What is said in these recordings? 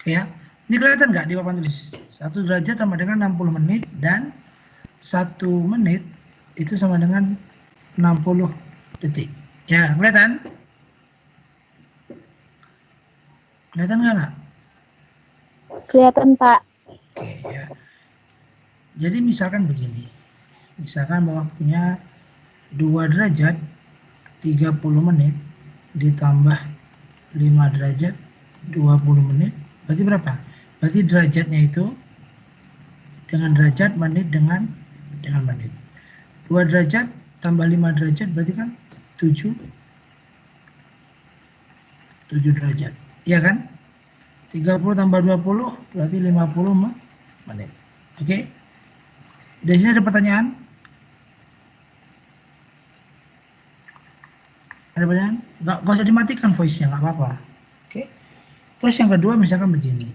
Ya, ini kelihatan nggak di papan tulis? 1 derajat sama dengan 60 menit dan 1 menit itu sama dengan 60 detik. Ya, kelihatan? Kelihatan nggak, nak? Kelihatan, Pak. Oke, ya. Jadi misalkan begini. Misalkan Bapak punya 2 derajat 30 menit ditambah 5 derajat 20 menit. Berarti berapa? Berarti derajatnya itu dengan derajat, menit dengan menit. 2 derajat tambah 5 derajat berarti kan 7 derajat. Iya kan? 30 tambah 20 berarti 50 menit. Oke? Di sini ada pertanyaan? Ada pertanyaan? Nggak usah dimatikan voice-nya, nggak apa-apa. Oke? Terus yang kedua misalkan begini.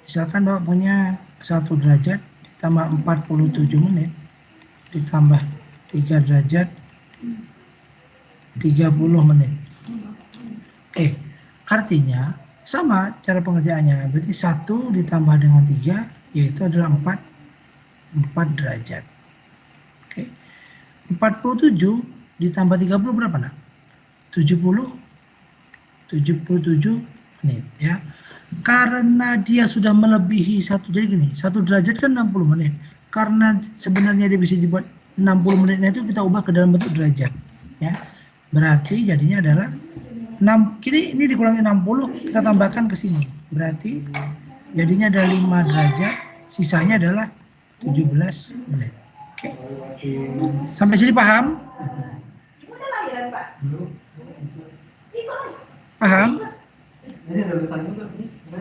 Misalkan Bapak punya 1 derajat ditambah 47 menit ditambah 3 derajat 30 menit. Oke, artinya sama cara pengerjaannya. Berarti 1 ditambah dengan 3 yaitu adalah 4 derajat. Oke. 47 ditambah 30 berapa, nak? 77 menit ya. Karena dia sudah melebihi 1, jadi gini, 1 derajat kan 60 menit. Karena sebenarnya dia bisa dibuat 60 menitnya itu kita ubah ke dalam bentuk derajat ya. Berarti jadinya adalah 6, ini dikurangi 60 kita tambahkan ke sini. Berarti jadinya ada 5 derajat, sisanya adalah 17 menit. Oke. Sampai sini paham? Paham?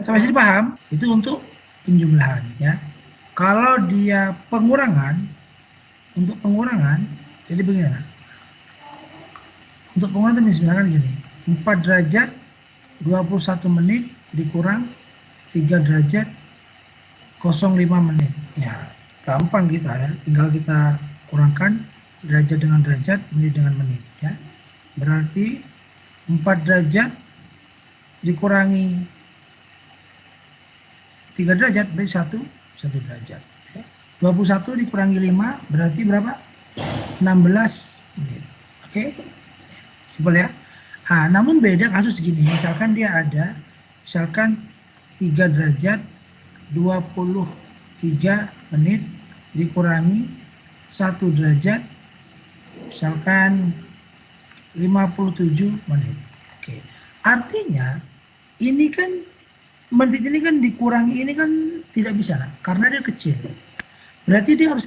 Sampai sini paham? Itu untuk penjumlahan ya. Kalau dia pengurangan, untuk pengurangan, jadi begini. Untuk pengurangan misalkan gini, 4 derajat 21 menit dikurang 3 derajat 05 menit. Ya, gampang kita ya. Tinggal kita kurangkan derajat dengan derajat, menit dengan menit ya. Berarti 4 derajat dikurangi 3 derajat berarti 1 derajat. 21 dikurangi 5 berarti berapa? 16 menit. Oke? Simpel ya. Nah, namun beda kasus gini. Misalkan dia ada, misalkan 3 derajat 23 menit dikurangi 1 derajat, misalkan 57 menit. Oke. Artinya ini kan menit ini kan dikurangi ini kan tidak bisa, nah, karena dia kecil. Berarti dia harus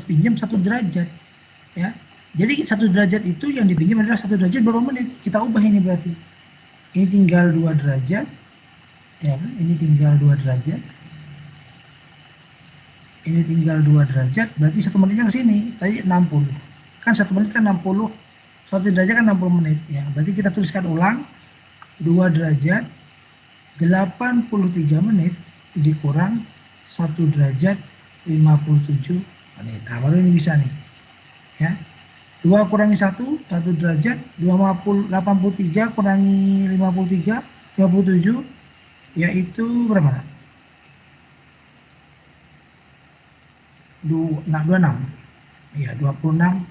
pinjam 1 derajat ya. Jadi 1 derajat itu yang dipinjam adalah 1 derajat berapa menit. Kita ubah ini berarti. Ini tinggal 2 derajat ya, ini tinggal 2 derajat. Ini tinggal 2 derajat, berarti 1 menitnya ke sini. Tadi 60. Kan 1 menit kan 60. 1 derajat kan 60 menit ya. Berarti kita tuliskan ulang 2 derajat 83 menit dikurang 1 derajat 57 menit. Nah, baru ini bisa nih. Ya. 2 kurangi 1 derajat, 83 kurangi 57 yaitu berapa? 26. Ya, 26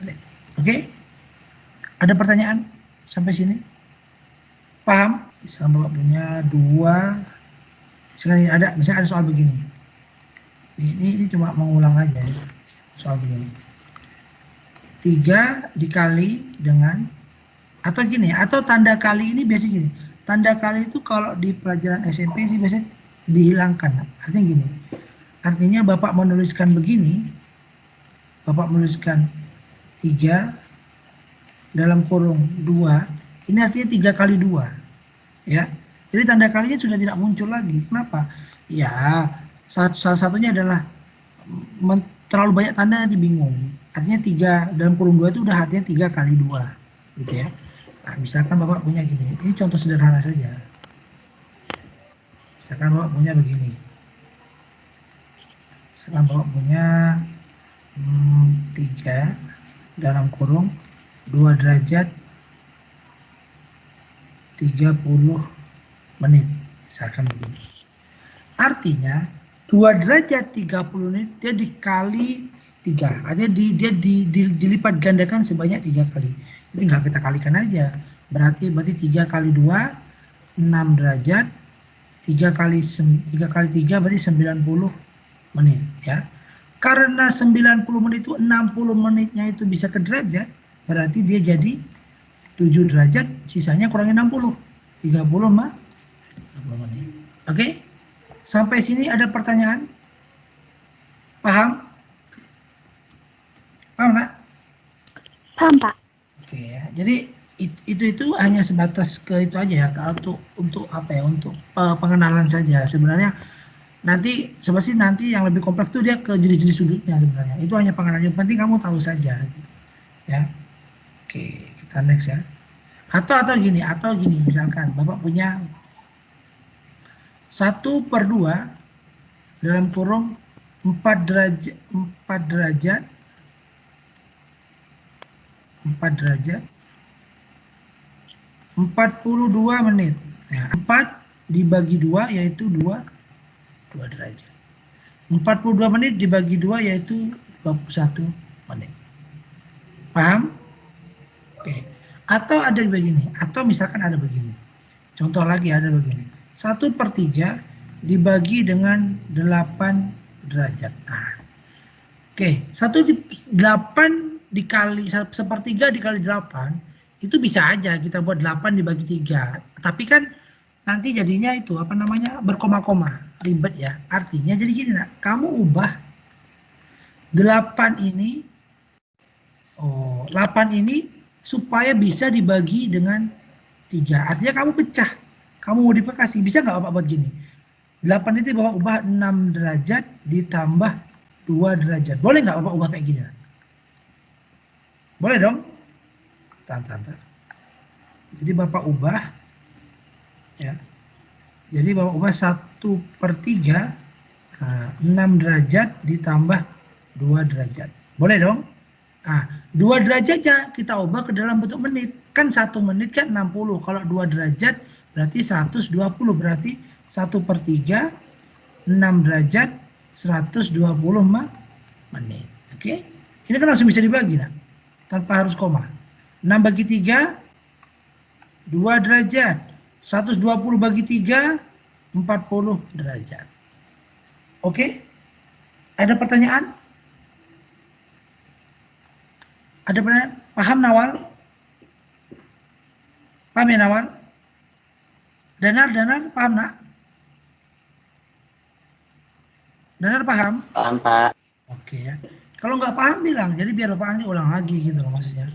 menit. Oke? Ada pertanyaan sampai sini? Paham? Misalkan Bapak punya 2, misalkan ada soal begini. Ini cuma mengulang aja ya. Soal begini. 3 dikali dengan, atau gini, atau tanda kali ini biasanya gini. Tanda kali itu kalau di pelajaran SMP sih biasanya dihilangkan. Artinya gini. Artinya Bapak menuliskan begini. Bapak menuliskan 3 dalam kurung 2. Ini artinya 3 kali 2. Ya. Jadi tanda kalinya sudah tidak muncul lagi. Kenapa? Ya, salah satunya adalah terlalu banyak tanda nanti bingung. Artinya 3 dalam kurung 2 itu udah artinya 3 kali 2 gitu ya. Nah, misalkan Bapak punya gini, ini contoh sederhana saja. Misalkan Bapak punya begini. Misalkan Bapak punya 3 dalam kurung 2 derajat 30 menit Misalkan begini. Artinya 2 derajat 30 menit dia dikali 3. Artinya dilipat gandakan sebanyak 3 kali. Tinggal kita kalikan aja. Berarti 3 kali 2 6 derajat. 3 kali 3 berarti 90 menit ya. Karena 90 menit itu 60 menitnya itu bisa ke derajat, berarti dia jadi 7 derajat, sisanya kurangi 60. 30 mah 60 menit. Oke? Sampai sini ada pertanyaan? Paham? Paham nggak? Paham, Pak. Oke ya. Jadi itu hanya sebatas ke itu aja ya, untuk apa ya? Untuk pengenalan saja. Sebenarnya nanti sebenarnya nanti yang lebih kompleks itu dia ke jenis-jenis sudutnya sebenarnya. Itu hanya pengenalan. Yang penting kamu tahu saja gitu. Ya. Oke, kita next ya. Atau gini, misalkan Bapak punya 1/2 dalam kurung 4 derajat 42 menit. Nah, 4 dibagi 2 yaitu 2 derajat. 42 menit dibagi 2 yaitu 21 menit. Paham? Oke. Atau ada begini, atau misalkan ada begini. Contoh lagi ada begini. 1/3 dibagi dengan 8 derajat. Nah, oke, 8 dikali 1/3 dikali 8 itu bisa aja kita buat 8 dibagi 3. Tapi kan nanti jadinya itu apa namanya berkoma-koma, ribet ya. Artinya jadi gini nak, kamu ubah 8 ini 8 ini supaya bisa dibagi dengan 3. Artinya kamu pecah. Kamu modifikasi. Bisa nggak Bapak buat gini? 8 itu Bapak ubah 6 derajat ditambah 2 derajat. Boleh nggak Bapak ubah kayak gini? Boleh dong? Tantar. Jadi Bapak ubah. Ya. Jadi Bapak ubah 1/3 6 derajat ditambah 2 derajat. Boleh dong? Nah, 2 derajatnya kita ubah ke dalam bentuk menit. Kan 1 menit kan 60. Kalau 2 derajat berarti 120. Berarti 1/3 6 derajat 120 menit. Oke? Ini kan langsung bisa dibagi nah, tanpa harus koma. 6 bagi 3 2 derajat. 120 bagi 3 40 derajat. Oke? Ada pertanyaan? Ada pertanyaan? Paham Nawal? Paham ya Nawal? Danar paham nak? Danar paham? Paham, Pak. Oke ya. Kalau nggak paham bilang, jadi biar Bapak nanti ulang lagi gitu loh maksudnya.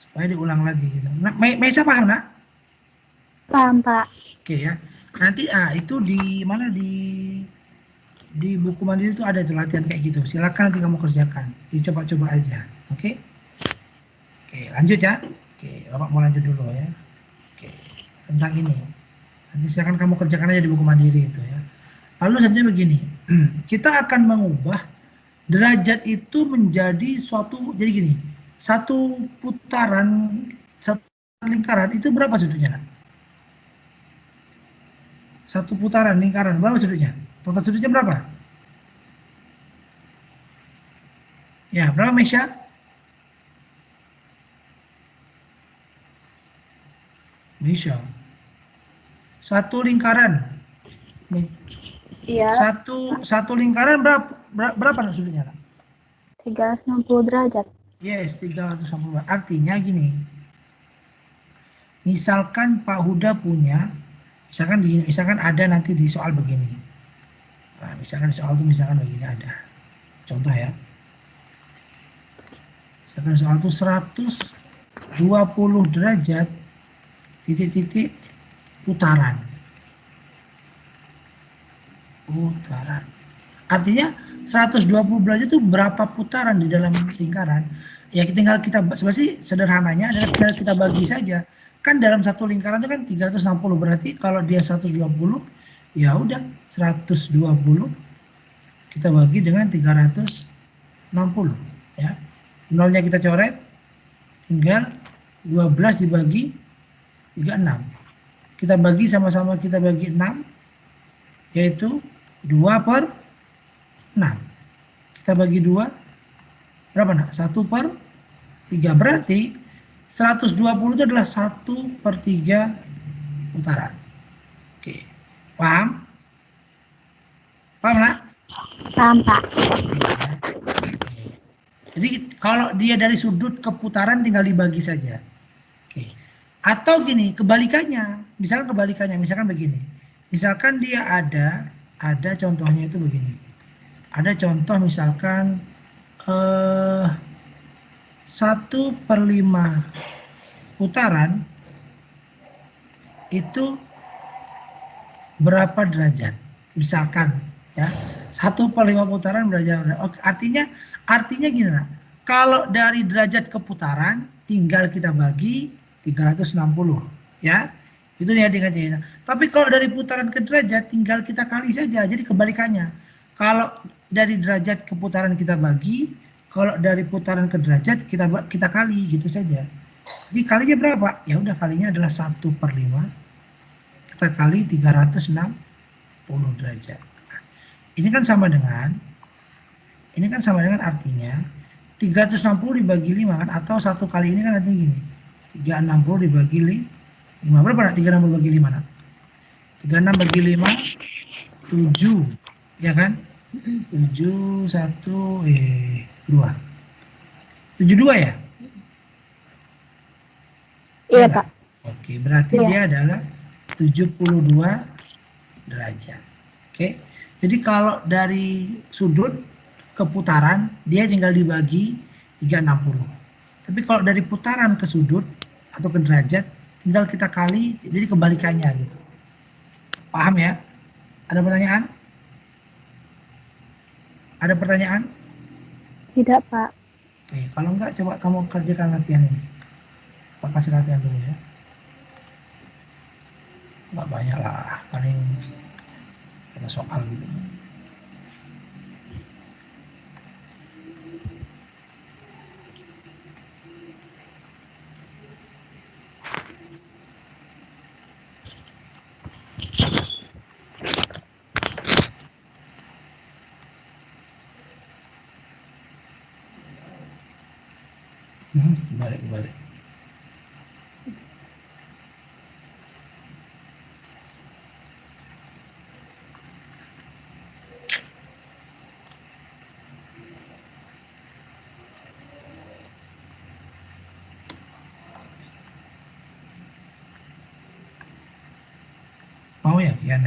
Supaya diulang lagi gitu. Nah, Maisa paham nak? Paham, Pak. Oke ya. Nanti itu di mana di buku mandiri itu ada itu latihan kayak gitu. Silakan nanti kamu kerjakan. Dicoba-coba aja. Oke? Oke, lanjut ya. Oke, Bapak mau lanjut dulu ya. Oke, tentang ini. Nanti silakan kamu kerjakan aja di buku mandiri itu ya. Lalu sebenarnya begini, kita akan mengubah derajat itu menjadi suatu, jadi gini, satu putaran, satu lingkaran itu berapa sudutnya? Satu putaran lingkaran berapa sudutnya? Total sudutnya berapa? Ya, berapa Mesya? Mesya. Satu lingkaran. Iya. Satu lingkaran berapa sudutnya? 360 derajat. Yes, 360. Artinya gini. Misalkan Pak Huda punya, misalkan ada nanti di soal begini. Nah, misalkan soal itu misalkan begini ada. Contoh ya. Misalkan soal itu 120 derajat titik-titik putaran. Artinya 120 derajat itu berapa putaran di dalam lingkaran? Ya tinggal kita sebenarnya sederhananya adalah tinggal kita bagi saja. Kan dalam satu lingkaran itu kan 360, berarti kalau dia 120 ya udah 120 kita bagi dengan 360 ya. Nolnya kita coret, tinggal 12 dibagi 36. Kita bagi sama-sama, kita bagi 6. yaitu 2/6. Kita bagi 2, berapa nak? 1/3. Berarti 120 itu adalah 1/3 putaran. Oke, paham? Paham nak? Paham, Pak. Jadi kalau dia dari sudut ke putaran tinggal dibagi saja. Oke. Atau gini, kebalikannya. Misalkan begini. Misalkan dia ada contohnya itu begini. Ada contoh misalkan 1/5 putaran itu berapa derajat? Misalkan ya, 1/5 putaran derajat. Oke, artinya gini lah. Kalau dari derajat ke putaran tinggal kita bagi 360 ya. Itu dia dikatanya. Tapi kalau dari putaran ke derajat tinggal kita kali saja. Jadi kebalikannya. Kalau dari derajat ke putaran kita bagi, kalau dari putaran ke derajat kita kali gitu saja. Jadi kalinya berapa? Ya udah, kalinya adalah 1/5 kita kali 360 derajat. Ini kan sama dengan artinya 360 dibagi 5 kan, atau 1 kali ini kan artinya gini. 360 dibagi 5. Berapa nak 360 bagi 5 nak? 36 bagi 5 7 ya kan? 7 1 2. 72 ya? Iya, Ya Pak. enggak? Oke, berarti Iya. dia adalah 72 derajat. Oke. Jadi kalau dari sudut ke putaran dia tinggal dibagi 360. Tapi kalau dari putaran ke sudut atau ke derajat tinggal kita kali, jadi kebalikannya gitu. Paham ya? Ada pertanyaan? Ada pertanyaan? Tidak, Pak. Oke, kalau enggak coba kamu kerjakan latihan ini. Pak kasih latihan dulu ya. Enggak banyak lah, paling ada soal gitu. Kembali. Mau ya, Kian?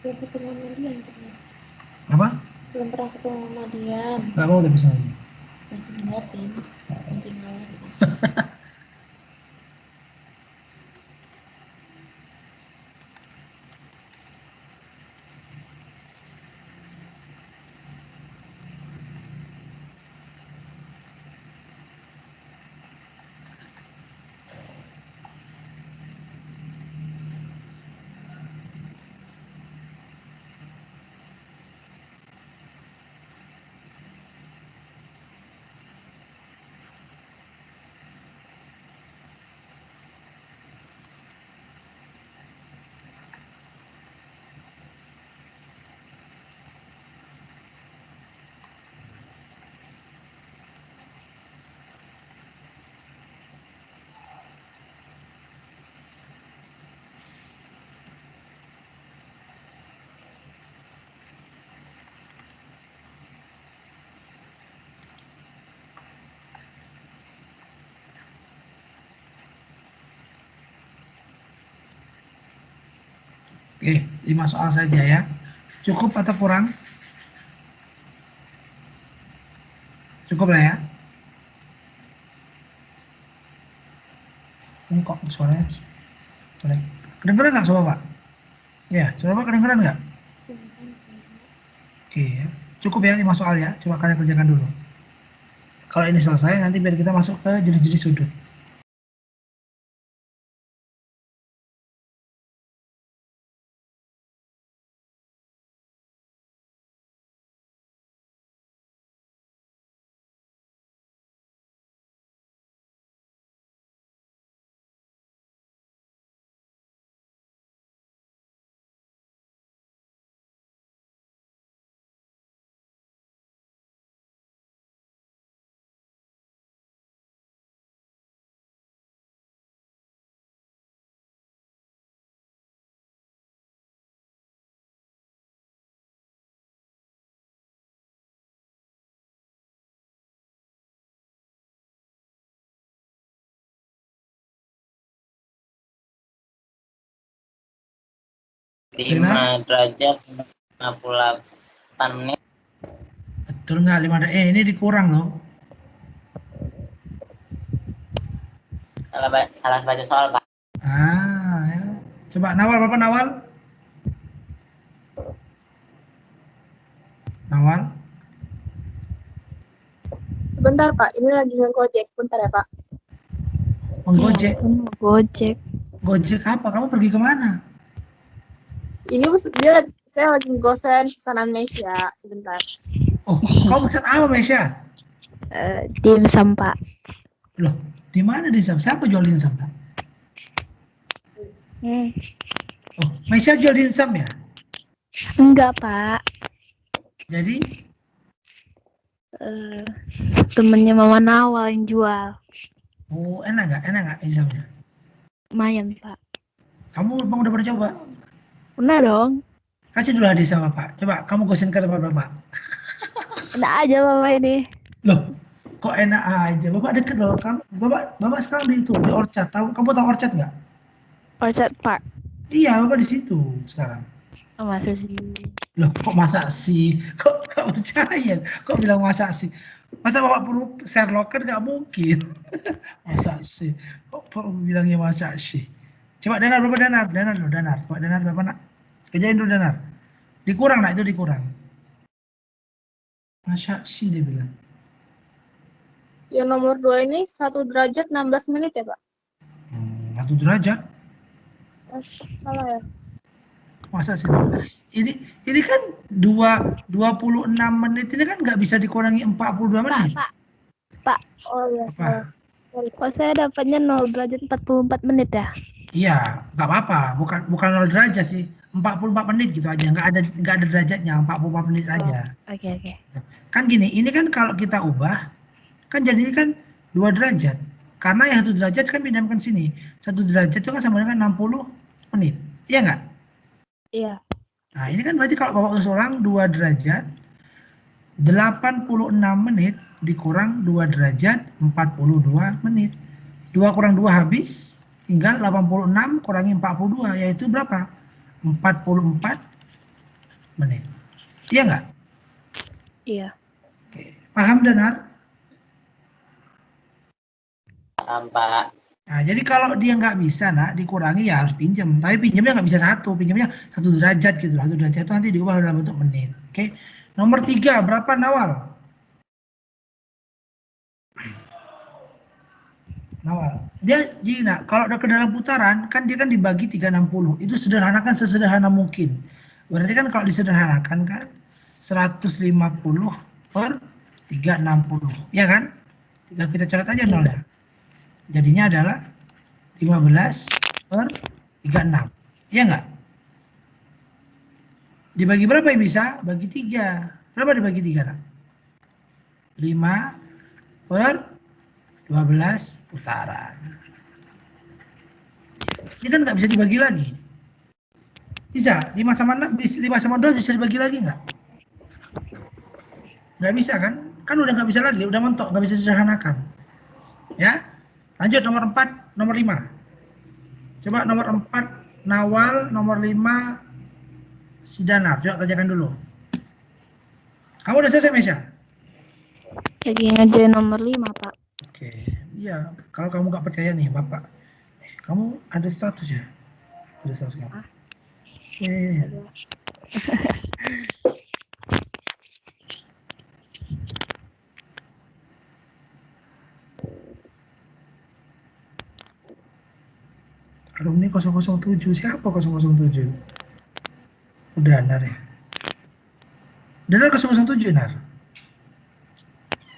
Belum ketemu sama Dian. Apa? Belum pernah ketemu sama Dian. Enggak mau tapi sama. Masih ngeliatin. Mungkin awas. Oke, 5 soal saja ya. Cukup atau kurang? Cukup lah ya. Ini kok suaranya boleh. Kedengeran nggak suara Pak? Ya, suara Pak kedengeran nggak? Oke ya. Cukup ya 5 soal ya. Coba kalian kerjakan dulu. Kalau ini selesai, nanti biar kita masuk ke jenis-jenis sudut. 5 derajat 58 menit. Betul nggak 5 derajat? Ini dikurang loh. Salah baca soal, Pak. Ya. Coba Nawal, Bapak Nawal. Nawal. Sebentar Pak, ini lagi ngegojek. Bentar ya Pak. Menggojek. Gojek. Gojek apa? Kamu pergi kemana? Ini saya lagi ngosen pesanan Mesia. Sebentar. Oh, kamu pesan apa, Mesya? Dimsum, Pak. Loh, di mana dimsum? Siapa jual dimsum? Oh, Mesya jual dimsum ya? Enggak, Pak. Jadi, Temennya Mama Nawal yang jual. oh enak nggak? Enak nggak dimsumnya? Lumayan, Pak. Kamu emang udah pernah coba? Pernah dong. Kasih dulu hadiah sama Pak. Coba kamu gosen ke tempat Bapak. Enak aja Bapak ini. Loh, kok enak aja? Bapak deket loh. Bapak sekarang di itu, di Orchard. Kamu tahu Orchard nggak? Orchard Park. Iya, Bapak di situ sekarang. Oh, masa sih? Loh, kok masa sih? Kok nggak percaya? Kok bilang masa sih? Masa Bapak perlu Sherlock kan nggak mungkin. Masa sih? Kok bilangnya masa sih? Coba Danar, Bapak Danar. Coba Danar, Bapak nak. Kerjain dulu Danar. Dikurang nak, itu dikurang. Masa sih dia bilang. Yang nomor 2 ini 1 derajat 16 menit ya Pak? 1 derajat? Salah ya? Masa sih? Ini kan 26 menit ini kan nggak bisa dikurangi 42 menit. Pak. Oh iya, Apa? salah. Sorry. Kok saya dapatnya 0 derajat 44 menit ya? Iya, nggak apa-apa. Bukan 0 derajat sih. 44 menit gitu aja. Nggak ada derajatnya. 44 menit aja. Oke. Kan gini, ini kan kalau kita ubah, kan jadi kan 2 derajat. Karena yang 1 derajat kan pindah ke sini. 1 derajat itu kan sama dengan 60 menit. Iya nggak? Iya. Nah, ini kan berarti kalau Bapak ulang 2 derajat, 86 menit dikurang 2 derajat, 42 menit. 2 kurang 2 habis, tinggal 86 kurangi 42, yaitu berapa? 44 menit. Iya nggak? Iya. Oke. Paham, Danar? Paham, Pak. Nah, jadi kalau dia nggak bisa, nak, dikurangi ya harus pinjam. Tapi pinjamnya nggak bisa 1, pinjamnya 1 derajat gitu. 1 derajat itu nanti diubah dalam bentuk menit. Oke. Nomor 3, berapa Nawal? Nawal. Dia jadi, nak, kalau udah ke dalam putaran, kan dia kan dibagi 360. Itu sederhanakan sesederhana mungkin. Berarti kan kalau disederhanakan kan 150 per 360. Ya kan? Tinggal kita coret aja nolnya. Jadinya adalah 15 per 36. Iya nggak? Dibagi berapa yang bisa? Bagi 3. Berapa dibagi 3? Nak? 5 per 12 putaran. Ini kan nggak bisa dibagi lagi. Bisa? 5 sama 6, 5 sama 2 bisa dibagi lagi nggak? Nggak bisa kan? Kan udah nggak bisa lagi, udah mentok, nggak bisa disederhanakan. Ya? Lanjut nomor 4, nomor 5. Coba nomor 4 Nawal, nomor 5 si Danar. Coba kerjakan dulu. Kamu udah selesai, Mesya? Lagi ngerjain nomor 5, Pak. Oke. Iya, kalau kamu nggak percaya nih, Bapak. Kamu ada status ya? Ada status kamu. Alumni 007, siapa 007? Udah, Nar ya? Danar 007, Nar?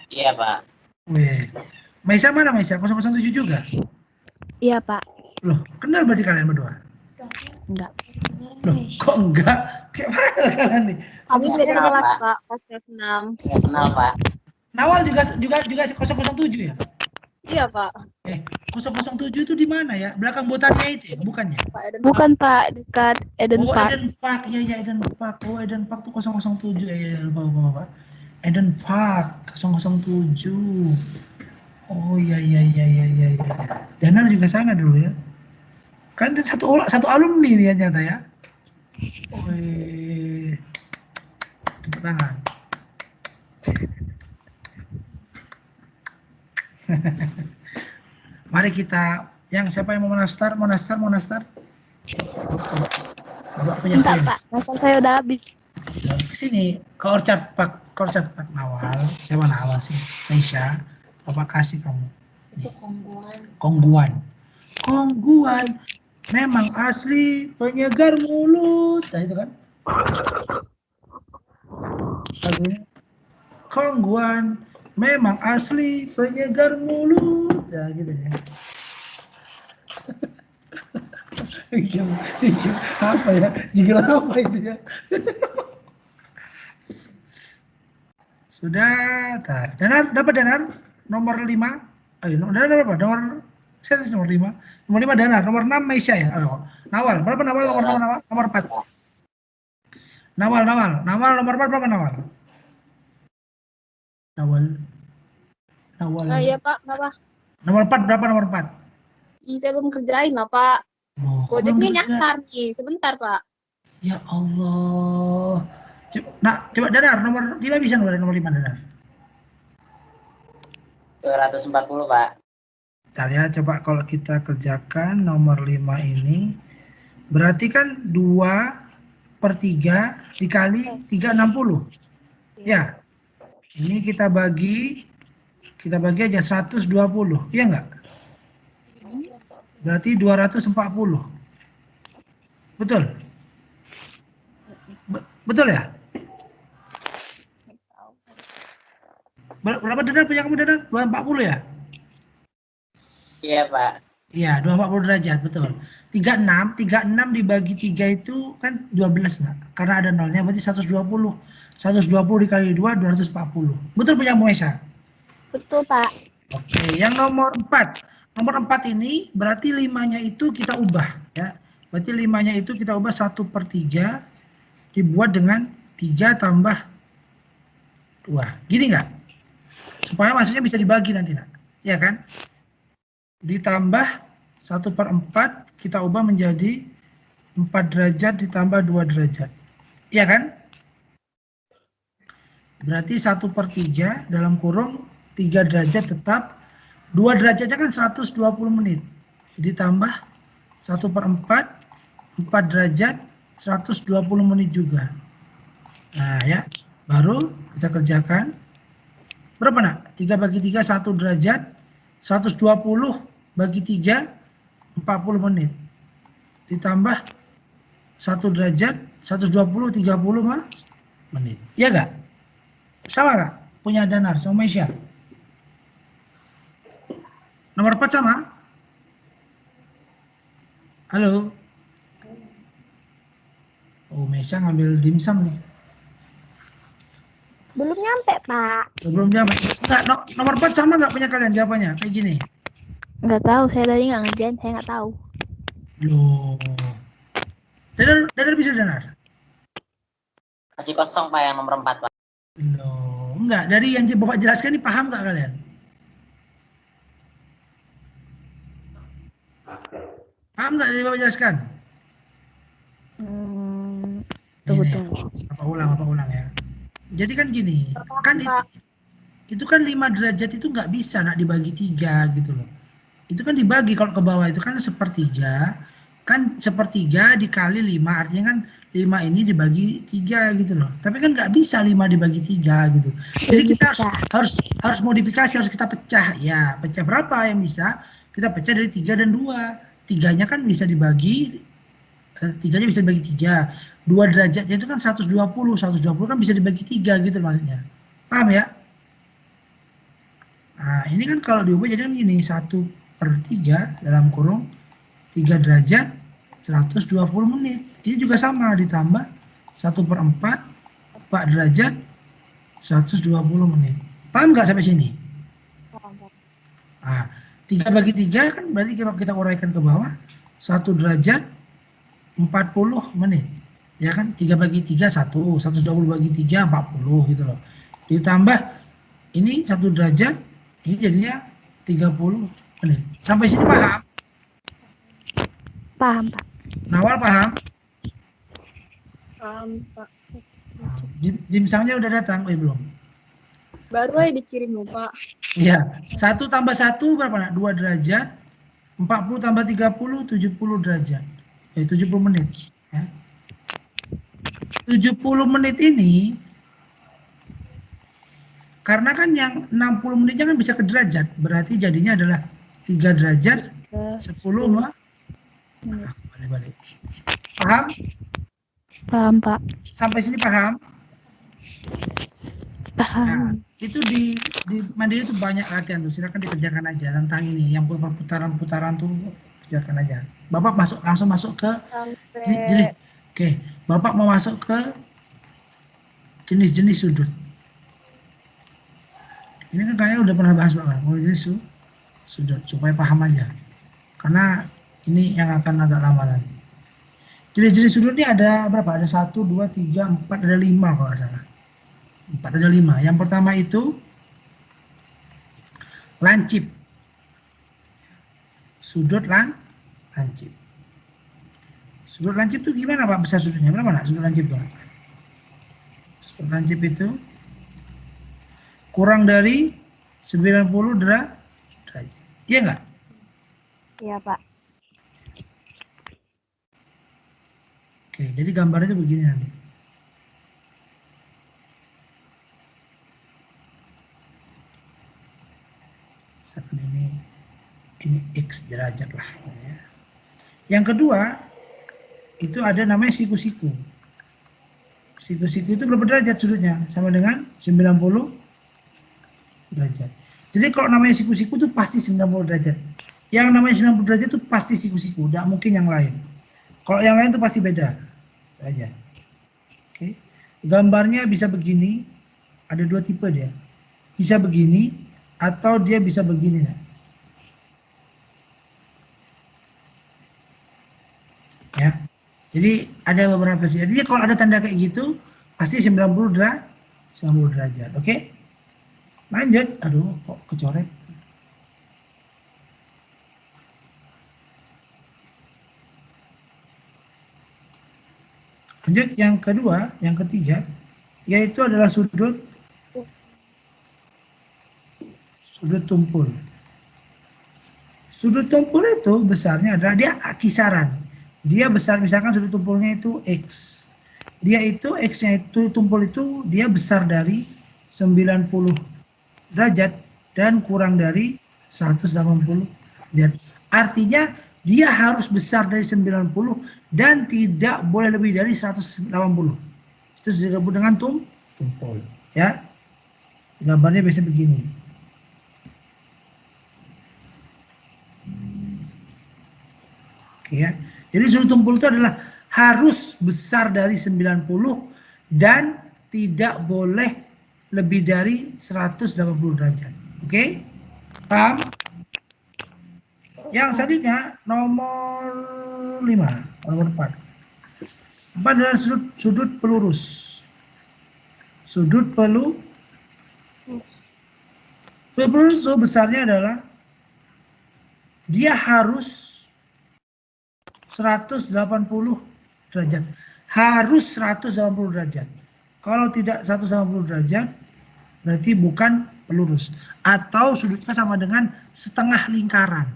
Iya, Pak. Weh. Maisha mana Maisha? 007 juga? Iya, Pak. Loh, kenal berarti kalian berdua? Enggak. Loh, kok enggak? Kayak mana kalian nih? Kami Satu beda sekolah, kelas Pak. Pak, pas kelas 6. Nggak kenal, Pak. Nawal juga 007 ya? Iya Pak. 007 itu di mana ya? Belakang botannya itu ya? Bukannya? Pak Eden Bukan, Pak. Dekat Eden Oh, Park. Eden Park. Iya, Eden Park. Oh, Eden Park tuh 007. Ya, lupa. Eden Park 007. Oh, iya. Danar juga sana dulu ya? Kan satu alumni nih ternyata ya? Wih, tepuk tangan. Mari kita, yang siapa yang mau monastar? Bapak punya Enggak, poin. Pak. Masa saya udah habis. Ke sini, ke Orchard Park Nawal. Siapa Nawal sih? Aisyah. Bapak kasih kamu. Itu kongguan. Kongguan memang asli penyegar mulut. Nah, itu kan? Lagunya. Kongguan memang asli penyegar mulut. Ya gitu ya. Apa ya? Jigil apa itu ya? Sudah, tar. Danar, dapat Danar? Nomor 5. Ayo, Danar berapa? Saya nomor 5. Nomor 5 Danar, nomor 6 Maisha ya. Ayo. Nawal, berapa Nawal? Nomor 4. Nawal nomor 4 berapa Nawal? Nawal. Iya Pak, kenapa? Nomor 4 berapa nomor 4? Ih, saya belum kerjain lah Pak. Oh, Gojeknya nyasar nih, sebentar Pak. Ya Allah. Coba Danar, nomor 5 bisa nggak nomor 5 Danar? 240, Pak. Bentar ya, coba kalau kita kerjakan nomor 5 ini, berarti kan 2/3 dikali 360. Ya, ini kita bagi aja 120, iya nggak? Berarti 240. Betul? Betul ya? Berapa Danar punya kamu Danar? 240 ya? Iya, Pak. Iya, 240 derajat, betul. 36 dibagi 3 itu kan 12, nah. Karena ada nolnya berarti 120. 120 dikali 2, 240. Betul punya Moesa? Betul, Pak. Oke, yang nomor 4. Nomor 4 ini berarti 5-nya itu kita ubah ya. Berarti 5-nya itu kita ubah 1/3 dibuat dengan 3 tambah 2. Gini nggak? Supaya maksudnya bisa dibagi nanti, nak. Ya kan? Ditambah 1/4 kita ubah menjadi 4 derajat ditambah 2 derajat. Iya kan? Berarti 1/3 dalam kurung 3 derajat tetap, 2 derajatnya kan 120 menit. Ditambah 1/4 4 derajat 120 menit juga. Nah ya, baru kita kerjakan. Berapa nak? 3 bagi 3 1 derajat, 120 bagi 3 40 menit. Ditambah 1 derajat 120 30 menit. Iya enggak? Sama enggak? Punya Danar sama Maisha. Nomor 4 sama? Halo. Oh, Maisha ngambil dimsum nih. Belum nyampe, Pak. Belum nyampe. Enggak, nomor 4 sama enggak punya kalian jawabannya? Kayak gini. Nggak tahu, saya tadi nggak ngerjain, saya nggak tahu. Loh. Danar bisa Danar? Masih kosong, Pak, yang nomor 4, Pak. Loh, enggak. Dari yang Bapak jelaskan ini paham enggak kalian? Paham enggak dari Bapak jelaskan? Tunggu. Apa ulang ya. Jadi kan gini, kan itu kan 5 derajat itu nggak bisa nak dibagi 3 gitu loh. Itu kan dibagi kalau ke bawah itu kan 1/3, kan 1/3 dikali 5, artinya kan 5 ini dibagi 3 gitu loh. Tapi kan nggak bisa 5 dibagi 3 gitu. Jadi kita harus modifikasi, harus kita pecah. Ya, pecah berapa yang bisa? Kita pecah dari 3 dan 2. 3-nya kan bisa dibagi 3-nya bisa dibagi 3. 2 derajatnya itu kan 120 kan bisa dibagi 3 gitu maksudnya. Paham ya? Nah, ini kan kalau diubah jadi gini, 1/3 dalam kurung 3 derajat 120 menit. Ini juga sama, ditambah 1/4 4 derajat 120 menit. Paham nggak sampai sini? Nah, 3 bagi 3 kan berarti kalau kita uraikan ke bawah 1 derajat 40 menit. Ya kan? 3 bagi 3 1, 120 bagi 3 40 gitu loh. Ditambah ini 1 derajat, ini jadinya 30 menit. Sampai sini paham? Paham, Pak. Nawal paham? Pak. Jim Sangnya udah datang? Belum. Baru aja dikirim loh, Pak. Iya. 1 tambah 1 berapa nak? 2 derajat. 40 tambah 30, 70 derajat. 70 menit. Ya. 70 menit ini, karena kan yang 60 menitnya kan bisa ke derajat. Berarti jadinya adalah 3 derajat, 10 mah. Nah, balik-balik. Paham? Paham, Pak. Sampai sini paham? Paham. Nah, itu di Mandiri itu banyak latihan tuh, silakan dikerjakan aja tentang ini, yang putaran-putaran tuh kerjakan aja. Bapak langsung masuk ke jenis. Oke, Bapak mau masuk ke jenis-jenis sudut. Ini kan kayaknya udah pernah bahas Bapak, mau jenis sudut supaya paham aja. Karena ini yang akan agak lama nanti. Jenis-jenis sudut ini ada berapa? Ada 1, 2, 3, 4, ada 5 kalau nggak salah. 4 ada 5. Yang pertama itu lancip. Sudut lancip. Sudut lancip itu gimana Pak besar sudutnya? Berapa nak sudut lancip itu? Sudut lancip itu kurang dari 90 derajat. Iya enggak? Iya, Pak. Oke, jadi gambarnya itu begini nanti. Misalkan ini X derajat lah. Ya. Yang kedua, itu ada namanya siku-siku. Siku-siku itu berapa derajat sudutnya? Sama dengan 90 derajat. Jadi kalau namanya siku-siku itu pasti 90 derajat. Yang namanya 90 derajat itu pasti siku-siku, tidak mungkin yang lain. Kalau yang lain itu pasti beda. Itu aja. Oke. Gambarnya bisa begini, ada 2 tipe dia. Bisa begini, atau dia bisa begini. Nah. Ya. Jadi ada beberapa versi. Jadi kalau ada tanda kayak gitu pasti 90 derajat. Oke? Lanjut. Aduh, kok kecoret. Lanjut yang kedua, yang ketiga, yaitu adalah sudut tumpul. Sudut tumpul itu besarnya adalah dia kisaran. Dia besar, misalkan sudut tumpulnya itu X. Dia itu X-nya itu tumpul itu dia besar dari 90 derajat dan kurang dari 180 derajat. Artinya dia harus besar dari 90 dan tidak boleh lebih dari 180. Itu disebut dengan tumpul. Ya. Gambarnya biasanya begini. Oke ya. Jadi sudut tumpul itu adalah harus besar dari 90 dan tidak boleh lebih dari 180 derajat. Oke? Paham? Yang selanjutnya nomor 5, nomor 4. 4 adalah sudut pelurus. Sudut pelurus itu besarnya adalah dia harus 180 derajat. Harus 180 derajat. Kalau tidak 180 derajat, berarti bukan pelurus. Atau sudutnya sama dengan setengah lingkaran.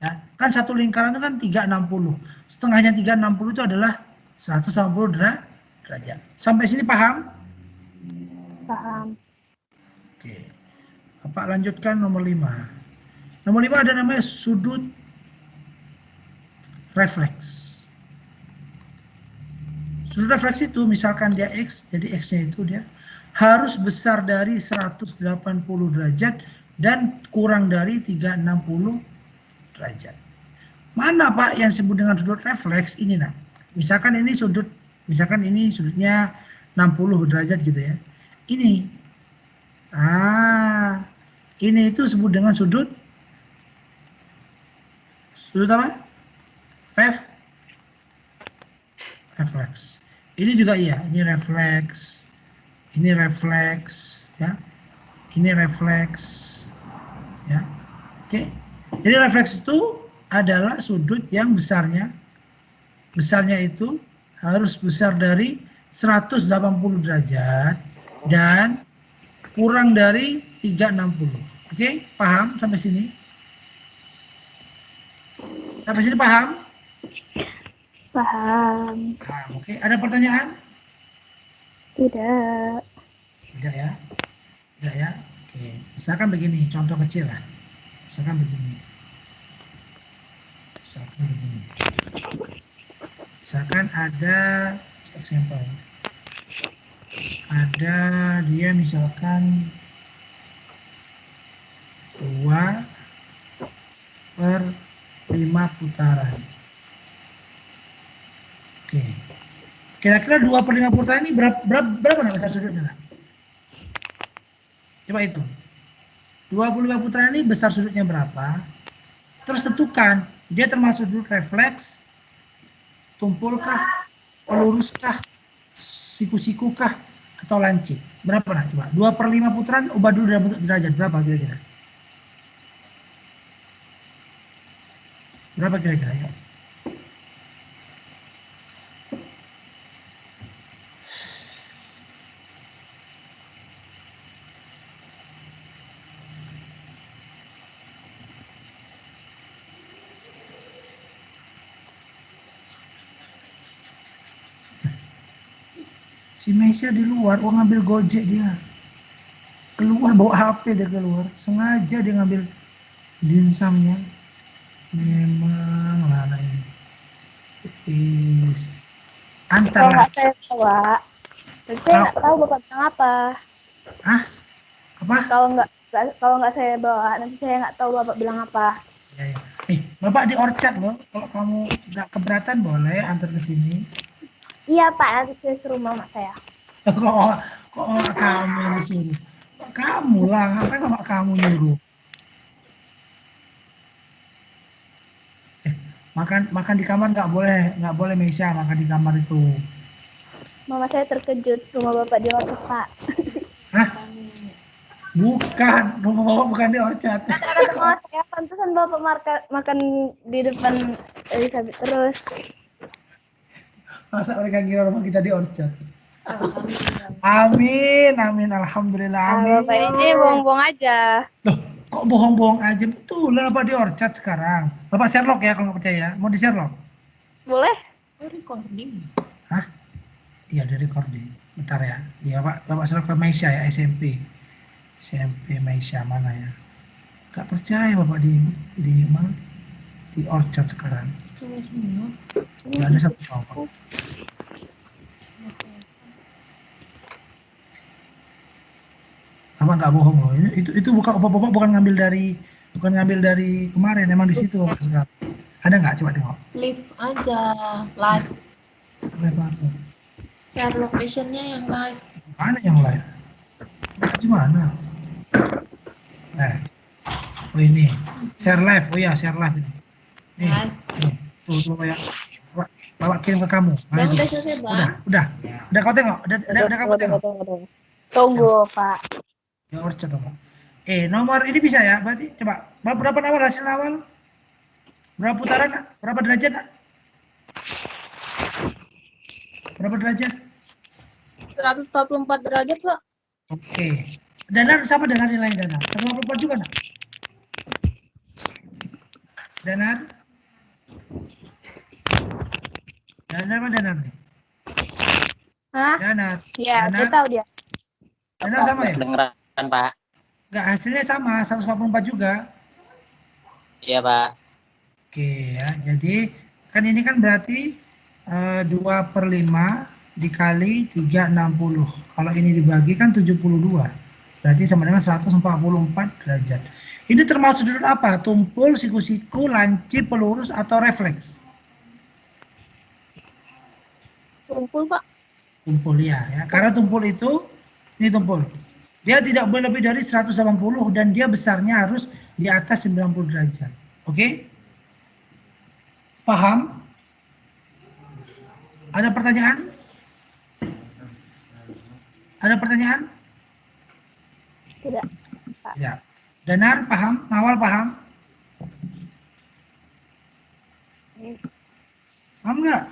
Ya, kan satu lingkaran itu kan 360. Setengahnya 360 itu adalah 180 derajat. Sampai sini paham? Paham. Oke. Bapak lanjutkan nomor 5. Nomor 5 ada namanya sudut refleks. Sudut refleks itu misalkan dia X, jadi X-nya itu dia harus besar dari 180 derajat dan kurang dari 360 derajat. Mana Pak yang disebut dengan sudut refleks ini nah? Misalkan ini sudutnya 60 derajat gitu ya. Ini. Ini itu disebut dengan sudut apa? Refleks. Ini juga iya, ini refleks. Ini refleks ya. Ini refleks ya. Oke. Jadi refleks itu adalah sudut yang besarnya itu harus besar dari 180 derajat dan kurang dari 360. Oke, paham sampai sini? Sampai sini paham? Paham. Paham, oke. Ada pertanyaan? Tidak. Tidak ya? Tidak ya? Oke. Misalkan begini, contoh kecil lah. Misalkan begini. Misalkan ada example. Ada dia misalkan 2/5 putaran. Oke. Kira-kira 2/5 putaran ini berapa besar sudutnya? Nak? Coba itu. 25 putaran ini besar sudutnya berapa? Terus tentukan, dia termasuk sudut refleks, tumpulkah, peluruskah, siku-sikukah, atau lancip? Berapa nak coba? 2/5 putaran ubah dulu dalam bentuk derajat. Berapa kira-kira? Berapa kira-kira ya? Si Meisha di luar, ngambil Gojek dia. Keluar bawa HP dia keluar. Sengaja dia ngambil dimsumnya. Memang lah anak ini. Please. Antar Kalau lah. nggak saya bawa, terus saya nggak tahu bapak bilang apa. Hah? Apa? Kalau nggak saya bawa, nanti saya nggak tahu bapak bilang apa. Ya, ya. Bapak di Orchard loh. Kalau kamu nggak keberatan boleh antar ke sini. Iya Pak, nanti saya suruh mama saya. Kok kamu yang disuruh? Kamu lah, ngapain bapak kamu nyuruh? Makan di kamar nggak boleh Meisha makan di kamar itu. Mama saya terkejut rumah bapak di Orchard Pak. Hah? Bukan, rumah bapak bukan di Orchard. Kata mama saya, pantesan bapak makan di depan Elizabeth terus. Masa mereka kira rumah kita di Orchard? Alhamdulillah. Amin, amin, alhamdulillah, amin. Bapak ini bohong-bohong aja. Loh, kok bohong-bohong aja? Betul, Bapak di Orchard sekarang. Bapak Sherlock ya kalau nggak percaya. Mau di Sherlock? Boleh? Oh, recording. Hah? Iya, di recording. Bentar ya. Iya, Bapak Sherlock ke Meisha ya, SMP. SMP Meisha mana ya? Gak percaya Bapak di mana? Di Orchard sekarang. Cuma semua. Gak ada satu Bapak. Bapak nggak bohong loh. Itu Bapak bukan ngambil dari kemarin. Emang di situ Bapak sekarang. Ada nggak? Coba tengok. Live aja, live. Live apa? Share locationnya yang live. Mana yang live? Gimana? Oh ini. Share live. Oh ya, share live ini. Nih. Live. Nih. Tuh ya. Bapak kirim ke kamu. Bang, Itu. udah selesai, Bang. Udah kau tengok. Udah kamu tengok. Tunggu Pak. Ya Orchard Bapak. Nomor ini bisa ya? Berarti coba. Berapa awal hasil awal? Berapa putaran? Berapa derajat? Berapa derajat? 144 derajat, Pak. Oke. Danar sama danar nilainya danar. 144 juga nak? Danar? Danar apa danar nih? Hah? Danar. Ya, Danar? dia tahu dia. Danar sama ya? Kedengeran, Pak. Enggak, hasilnya sama, 144 juga. Iya, Pak. Oke ya, jadi kan ini kan berarti 2/5 dikali 360. Kalau ini dibagi kan 72. Berarti sama dengan 144 derajat. Ini termasuk sudut apa? Tumpul, siku-siku, lancip, pelurus, atau refleks? Kumpul, Pak. Tumpul ya. Karena tumpul itu, ini tumpul. Dia tidak boleh lebih dari 180 dan dia besarnya harus di atas 90 derajat. Oke? Paham? Ada pertanyaan? Ada pertanyaan? Tidak. Tidak. Danar paham? Nawal paham? Paham nggak?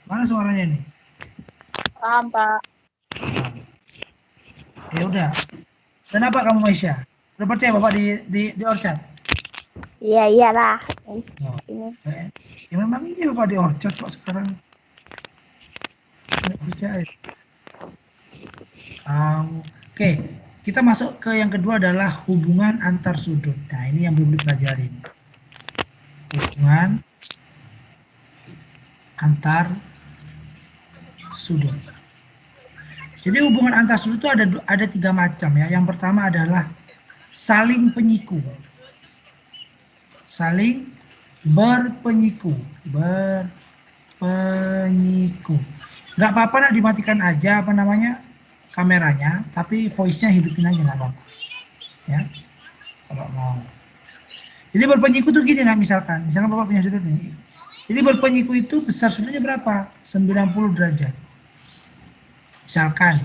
Mana suaranya nih? Paham, Pak. Ya udah. Kenapa kamu Maisha? Udah percaya Bapak di Orchard? Iya, iyalah. Oh. Ini. Ya memang iya Bapak di Orchard kok sekarang. Nggak percaya. Oke, kita masuk ke yang kedua adalah hubungan antar sudut. Nah, ini yang belum dipelajari. Hubungan antar sudut. Jadi hubungan antar sudut itu ada 3 macam ya. Yang pertama adalah saling penyiku. Saling berpenyiku. Berpenyiku. Nggak apa-apa nak dimatikan aja apa namanya kameranya, tapi voice-nya hidupin aja nggak apa-apa. Ya, kalau mau. Jadi berpenyiku tuh gini nah, misalkan Bapak punya sudut ini. Jadi berpenyiku itu besar sudutnya berapa? 90 derajat. Misalkan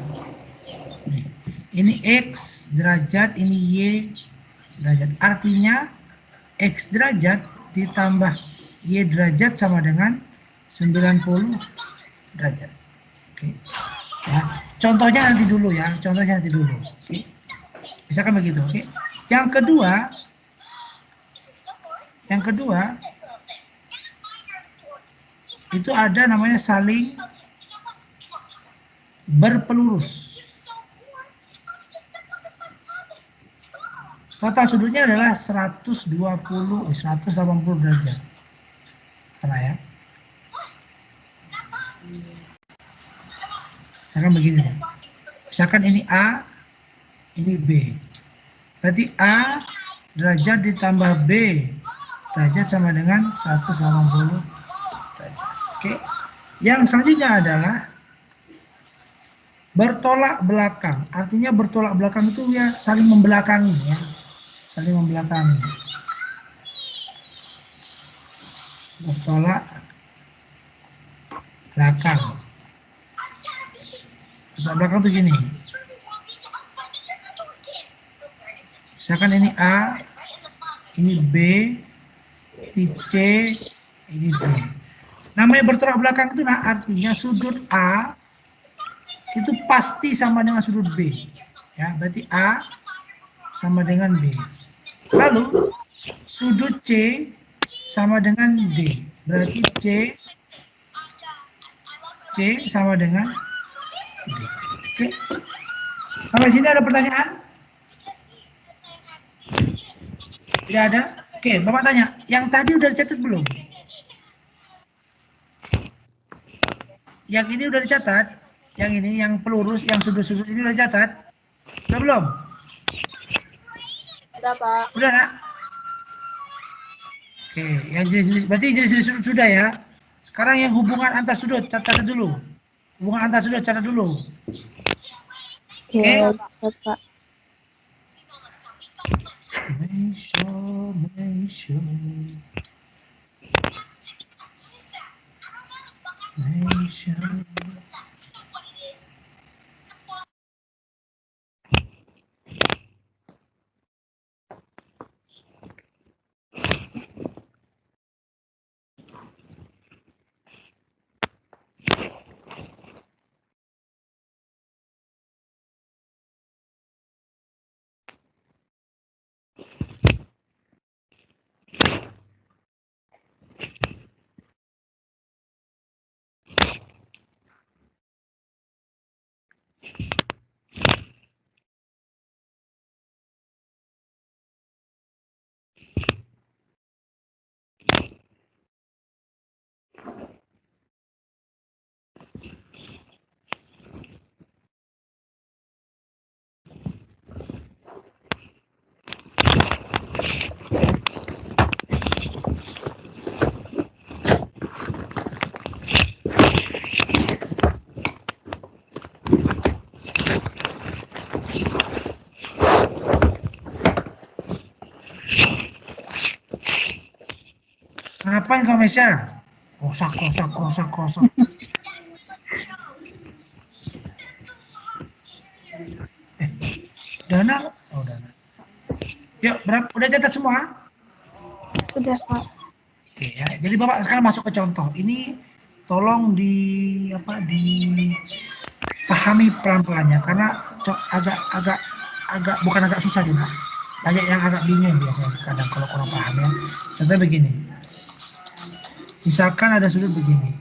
ini X derajat, ini Y derajat. Artinya X derajat ditambah Y derajat sama dengan 90 derajat. Oke. Ya. Contohnya nanti dulu ya, Oke. Misalkan begitu, oke. Yang kedua itu ada namanya saling berpelurus. Total sudutnya adalah 180 derajat. Karena ya. Misalkan begini. Misalkan ini A, ini B. Berarti A derajat ditambah B derajat sama dengan 180 derajat. Oke. Yang selanjutnya adalah bertolak belakang. Artinya bertolak belakang itu ya saling membelakangi ya. Saling membelakangi. Bertolak belakang. Bertolak belakang itu gini. Misalkan ini A, ini B, ini C, ini D. Namanya bertolak belakang itu nah artinya sudut A itu pasti sama dengan sudut B. Ya, berarti A sama dengan B. Lalu sudut C sama dengan D. Berarti C sama dengan D. Oke. Sampai sini ada pertanyaan? Tidak ada? Oke, Bapak tanya, yang tadi udah dicatat belum? Yang ini udah dicatat? Yang ini, yang pelurus, yang sudut-sudut ini udah dicatat? Udah belum? Udah, Pak. Udah, nak? Oke, yang jenis-jenis, berarti jenis-jenis sudut sudah ya? Sekarang yang hubungan antar sudut, catat dulu. Hubungan antar sudut, catat dulu. Iya, Pak. Ngapain kau Mesya? Kosak. Dana? Oh, Dana. Yuk, udah catat semua? Sudah, Pak. Oke ya. Jadi Bapak sekarang masuk ke contoh. Ini tolong dipahami pelan-pelannya karena agak bukan agak susah sih, Pak. Banyak yang agak bingung biasanya kadang kalau kurang paham ya. Contohnya begini. Misalkan ada sudut begini.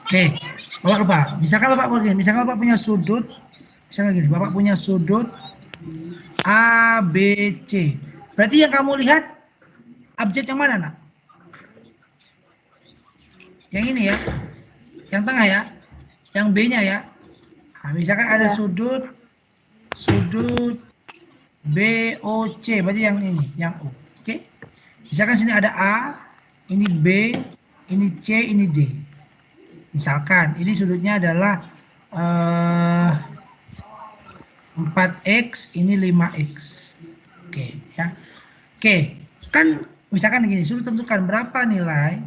Oke, Bapak lupa. Misalkan Bapak punya sudut, misalkan gini, Bapak punya sudut A, B, C. Berarti yang kamu lihat abjad yang mana, nak? Yang ini ya, yang tengah ya, yang B-nya ya. Nah, misalkan ada sudut B, O, C, berarti yang ini, yang O. Oke. Misalkan sini ada A, ini B, ini C, ini D. Misalkan ini sudutnya adalah 4X, ini 5X. Oke, ya. Oke, kan misalkan gini, suruh tentukan berapa nilai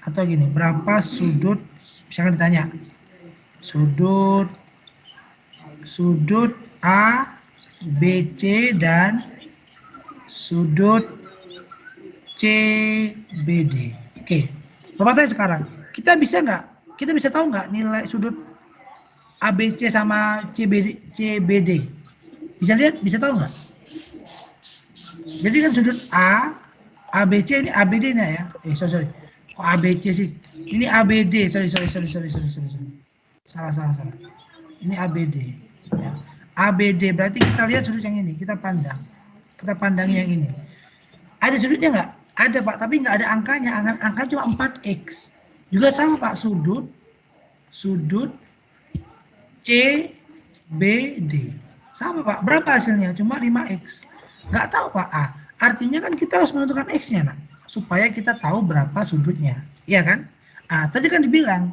atau gini, berapa sudut, misalkan ditanya, sudut A, B, C, dan sudut C, B, D. Oke, Bapak tanya sekarang, kita bisa tahu nggak nilai sudut ABC sama CBD? Bisa lihat, bisa tahu nggak? Jadi kan sudut ABC ini ABD nya ya. Sorry. Kok ABC sih? Ini ABD. Sorry. Salah. Ini ABD. Ya. ABD berarti kita lihat sudut yang ini, kita pandang. Kita pandang yang ini. Ada sudutnya nggak? Ada, Pak, tapi nggak ada angkanya. Angka cuma 4X. Juga sama, Pak, sudut CBD. Sama, Pak. Berapa hasilnya? Cuma 5X. Nggak tahu, Pak. Artinya kan kita harus menentukan X-nya, nak, supaya kita tahu berapa sudutnya. Iya kan? Tadi kan dibilang,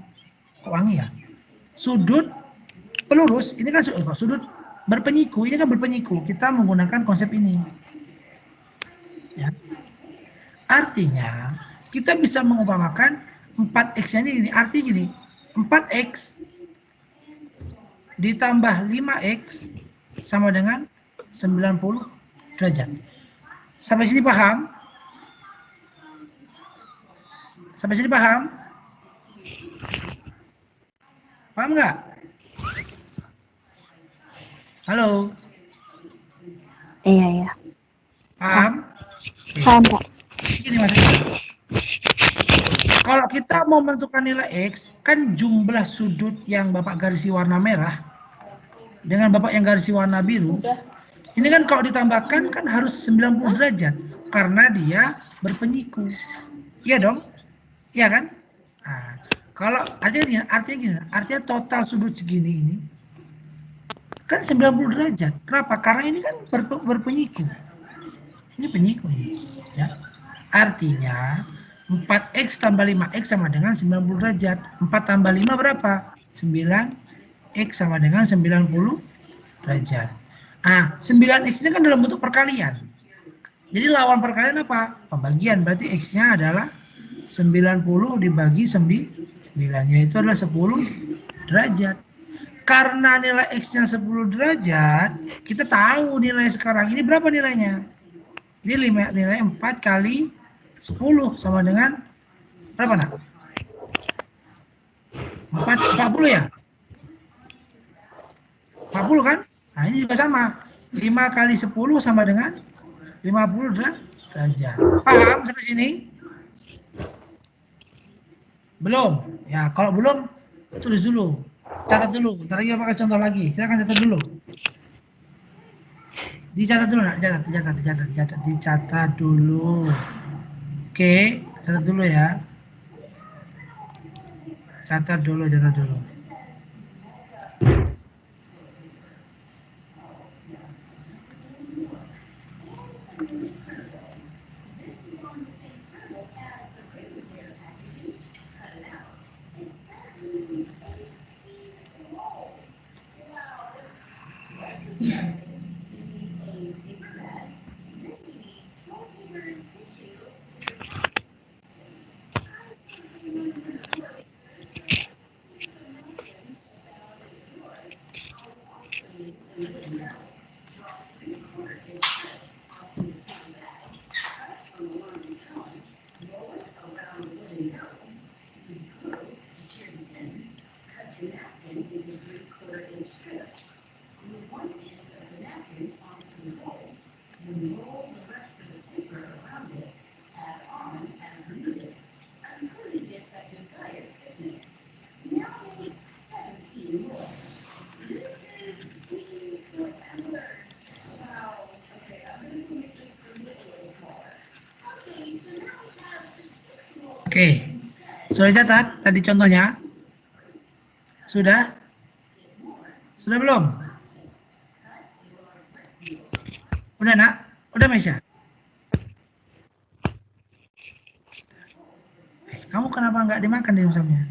kok wangi ya? Sudut pelurus, ini kan sudut berpenyiku. Ini kan berpenyiku. Kita menggunakan konsep ini. Ya. Artinya, kita bisa mengumpamakan 4X-nya ini. Artinya gini, 4X ditambah 5X sama dengan 90 derajat. Sampai sini paham? Sampai sini paham? Paham nggak? Halo? Iya. Paham? Paham, Pak. Gini maksudnya. Kalau kita mau menentukan nilai X, kan jumlah sudut yang Bapak garisi warna merah dengan Bapak yang garisi warna biru, ini kan kalau ditambahkan kan harus 90 derajat karena dia berpenyiku. Iya dong? Iya kan? Kalau artinya total sudut segini ini kan 90 derajat. Kenapa? Karena ini kan berpenyiku. Ini penyiku ini, ya. Artinya 4X tambah 5X sama dengan 90 derajat. 4 tambah 5 berapa? 9X sama dengan 90 derajat. 9X ini kan dalam bentuk perkalian. Jadi lawan perkalian apa? Pembagian. Berarti X-nya adalah 90 dibagi 9, yaitu adalah 10 derajat. Karena nilai X-nya 10 derajat, kita tahu nilai sekarang ini berapa nilainya? Ini nilai 4 kali 10 sama dengan berapa, nak? 40 ya? 40 kan? Ini juga sama. 5 kali 10 sama dengan 50 derajat. Paham sampai sini? Belum? Ya, kalau belum, tulis dulu. Catat dulu. Ntar lagi pakai contoh lagi. Silakan catat dulu. Dicatat dulu, nak. Dicatat dulu. Oke, catat dulu ya. Catat dulu. Oke, sudah catat tadi contohnya? Sudah? Sudah belum? Udah nak? Udah Mesya? Kamu kenapa nggak dimakan dimsumnya?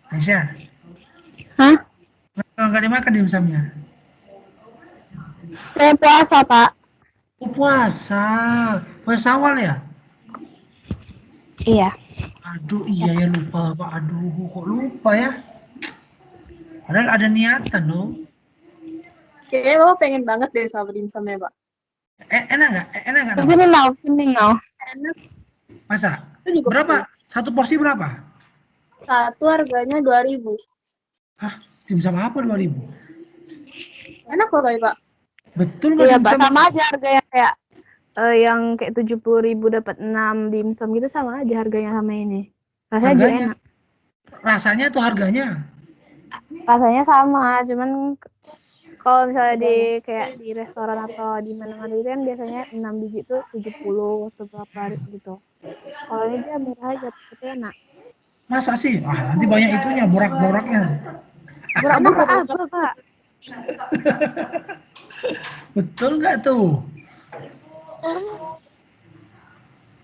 Mesya? Hah? Kenapa nggak dimakan dimsumnya? Saya puasa, Pak. Oh, puasa. Puasa awal ya? Iya. Aduh, iya ya lupa Pak. Aduh, kok lupa ya? Padahal ada niatan loh. Kayaknya Bapak pengen banget deh sama dimsumnya, Pak. Enak nggak? Enak nggak? Nawal? Sini now, sini now. Enak. Masa? Itu juga Berapa? Satu porsi berapa? satu harganya 2.000. Hah? Dimsum apa 2.000? Enak loh, Pak. Betul nggak Iya, Pak, dimsum? sama aja harganya kayak yang kayak 70.000 dapat 6 dimsum gitu, sama aja harganya sama ini. Rasanya juga Harganya? enak. Rasanya tuh harganya? Rasanya sama, cuman kalau misalnya di kayak di restoran atau di mana-mana itu kan biasanya 6 biji tuh 70 atau berapa gitu. Kalau ini dia murah aja, tapi enak. Masa sih? Ah, nanti banyak itunya, borak-boraknya. Enak Murah loh, apa, Pak? Betul nggak tuh?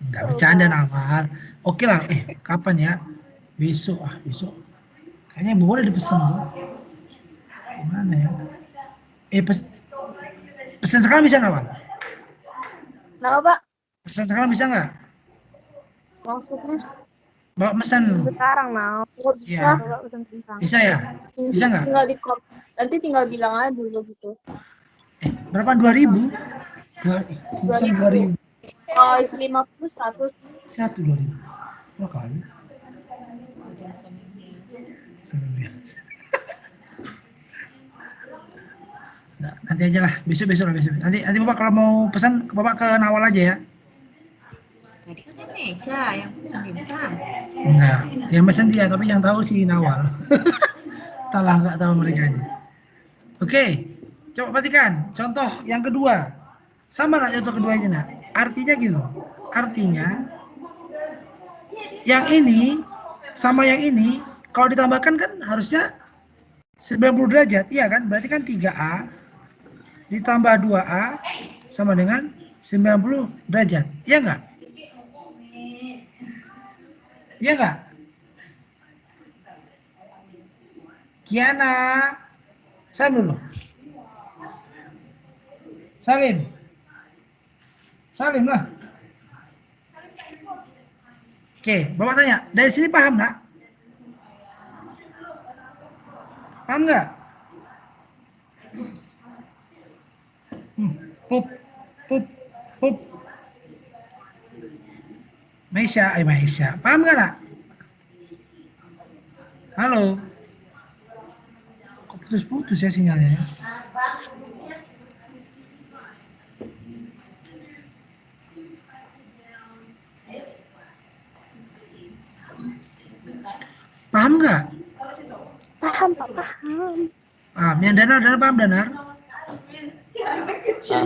Nggak bercanda Nawal. Oke lah, kapan ya? Besok, besok. Kayaknya boleh dipesan tuh. Gimana ya? Pesan sekarang bisa Nawal? Kenapa, Pak? Pesan sekarang bisa nggak? Maksudnya? Bawa pesan. Sekarang now. Nggak bisa. Ya, Coba pesan kentang. bisa ya? Bisa nggak? Nanti tinggal bilang aja dulu gitu. Berapa? 2.000? Pesan 2.000. 2.000. Kalau isi 50, 100. Satu 2.000. Dua kali. Nah, nanti aja lah, besok lah besok. Nanti Bapak kalau mau pesan, Bapak ke Nawal aja ya. Tadi kan Indonesia yang pesen dimsum. Nah, yang pesan dia, tapi yang tahu si Nawal. Talah nggak tahu mereka ini. Oke, coba perhatikan. Contoh yang kedua. Sama lah contoh keduanya nak. Artinya gitu. Artinya yang ini sama yang ini kalau ditambahkan kan harusnya 90 derajat, iya kan? Berarti kan 3A ditambah 2A sama dengan 90 derajat. Iya enggak? Iya enggak? Kiana. Salim dulu. Salim. Salim lah. Oke, Bapak tanya. Dari sini paham enggak? Paham enggak? Pup. Pup. Pup. Maisha. Paham enggak nak? Halo. Kok putus-putus ya sinyalnya? Paham nggak? Paham, Pak, paham. Paham. Yang Danar paham Danar? Paham,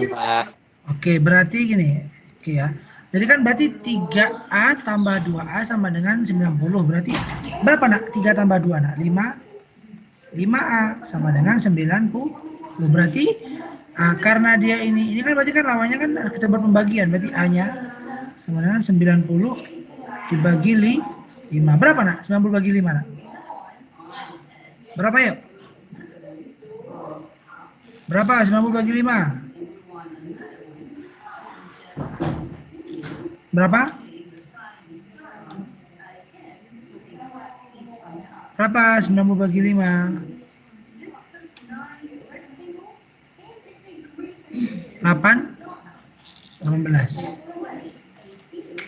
Pak. Oke, berarti gini. Oke ya. Jadi kan berarti 3A tambah 2A sama dengan 90. Berarti berapa nak? 3 tambah 2 nak? 5A sama dengan 90. Berarti karena dia ini kan berarti kan lawannya kan kita buat pembagian. Berarti A-nya sama dengan 90 dibagi 5. Berapa nak? 90 bagi 5 nak? Berapa yuk? Berapa 90 bagi 5? Berapa? Berapa 90 bagi 5? 18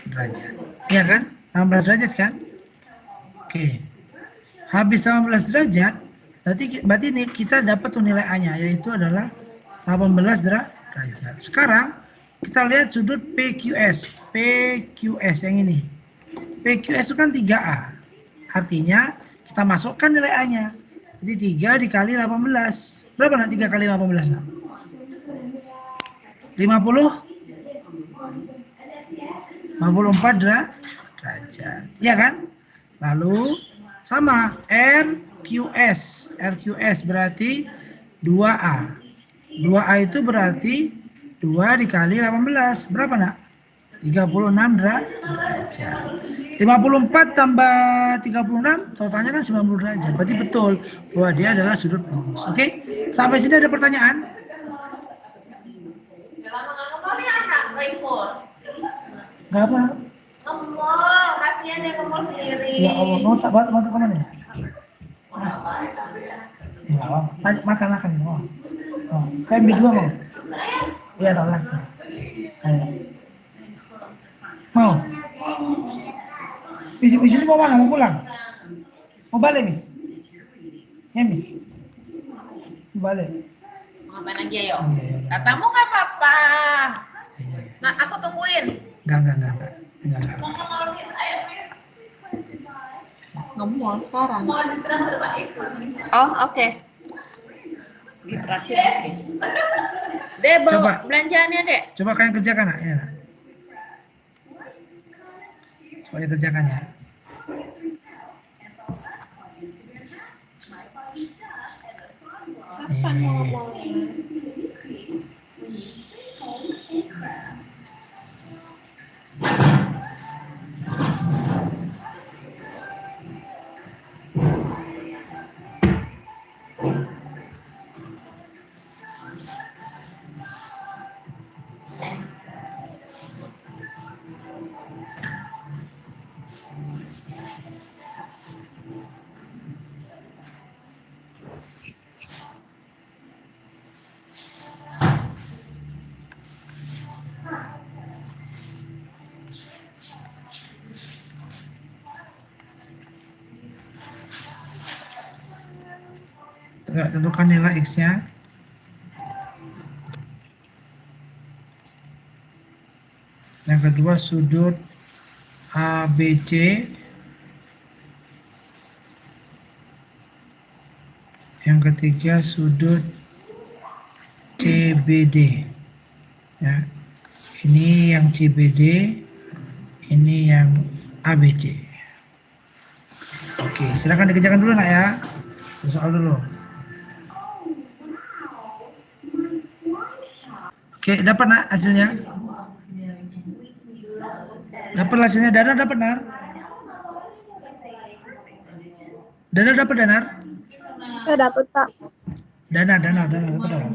derajat. Iya kan? 18 derajat kan? Oke. Habis 18 derajat, berarti ini kita dapat tuh nilai A-nya, yaitu adalah 18 derajat. Sekarang kita lihat sudut PQS. PQS yang ini. PQS itu kan 3A. Artinya kita masukkan nilai A-nya. Jadi 3 dikali 18. Berapa nak 3 kali 18? 50? 54 derajat. Iya kan? Lalu sama RQS. RQS berarti 2A. 2A itu berarti 2 dikali 18. Berapa nak? 36 derajat. 54 tambah 36 totalnya kan 90 derajat. Berarti betul bahwa dia adalah sudut lurus. Oke? Sampai sini ada pertanyaan? Gak apa? Ngomong, kasihan dia ngomong sendiri. Ya Allah, mau tak kemana ya? Ya Allah, makan. Oh, saya ambil 2 mau. Iya, tak lagi. Ayo. Mau? Bis ini mau mana? Mau pulang? Mau balik, Miss? Ya, Miss? Balik. Mau ngapain aja yuk? Iya. Katamu nggak apa-apa. Iya. Nah, aku tungguin. Enggak. Nggak mau sekarang. Mau ditraktir Pak itu. Oh, oke. Ditraktir, oke. Dek, bawa Coba. belanjaannya, Dek. Coba kalian kerjakan, nak. Ini, nak. Coba dikerjakan ya. Kapan mau ngomong? Tentukan nilai X-nya. Yang kedua sudut ABC. Yang ketiga sudut CBD. Ya. Ini yang CBD, ini yang ABC. Oke, silakan dikerjakan dulu nak ya. Soal dulu. Oke, dapat nak hasilnya? Dapat hasilnya? Dana dapat, Nar? Dana dapat, Danar? Saya dapat, Pak. Dana dapat, Dana.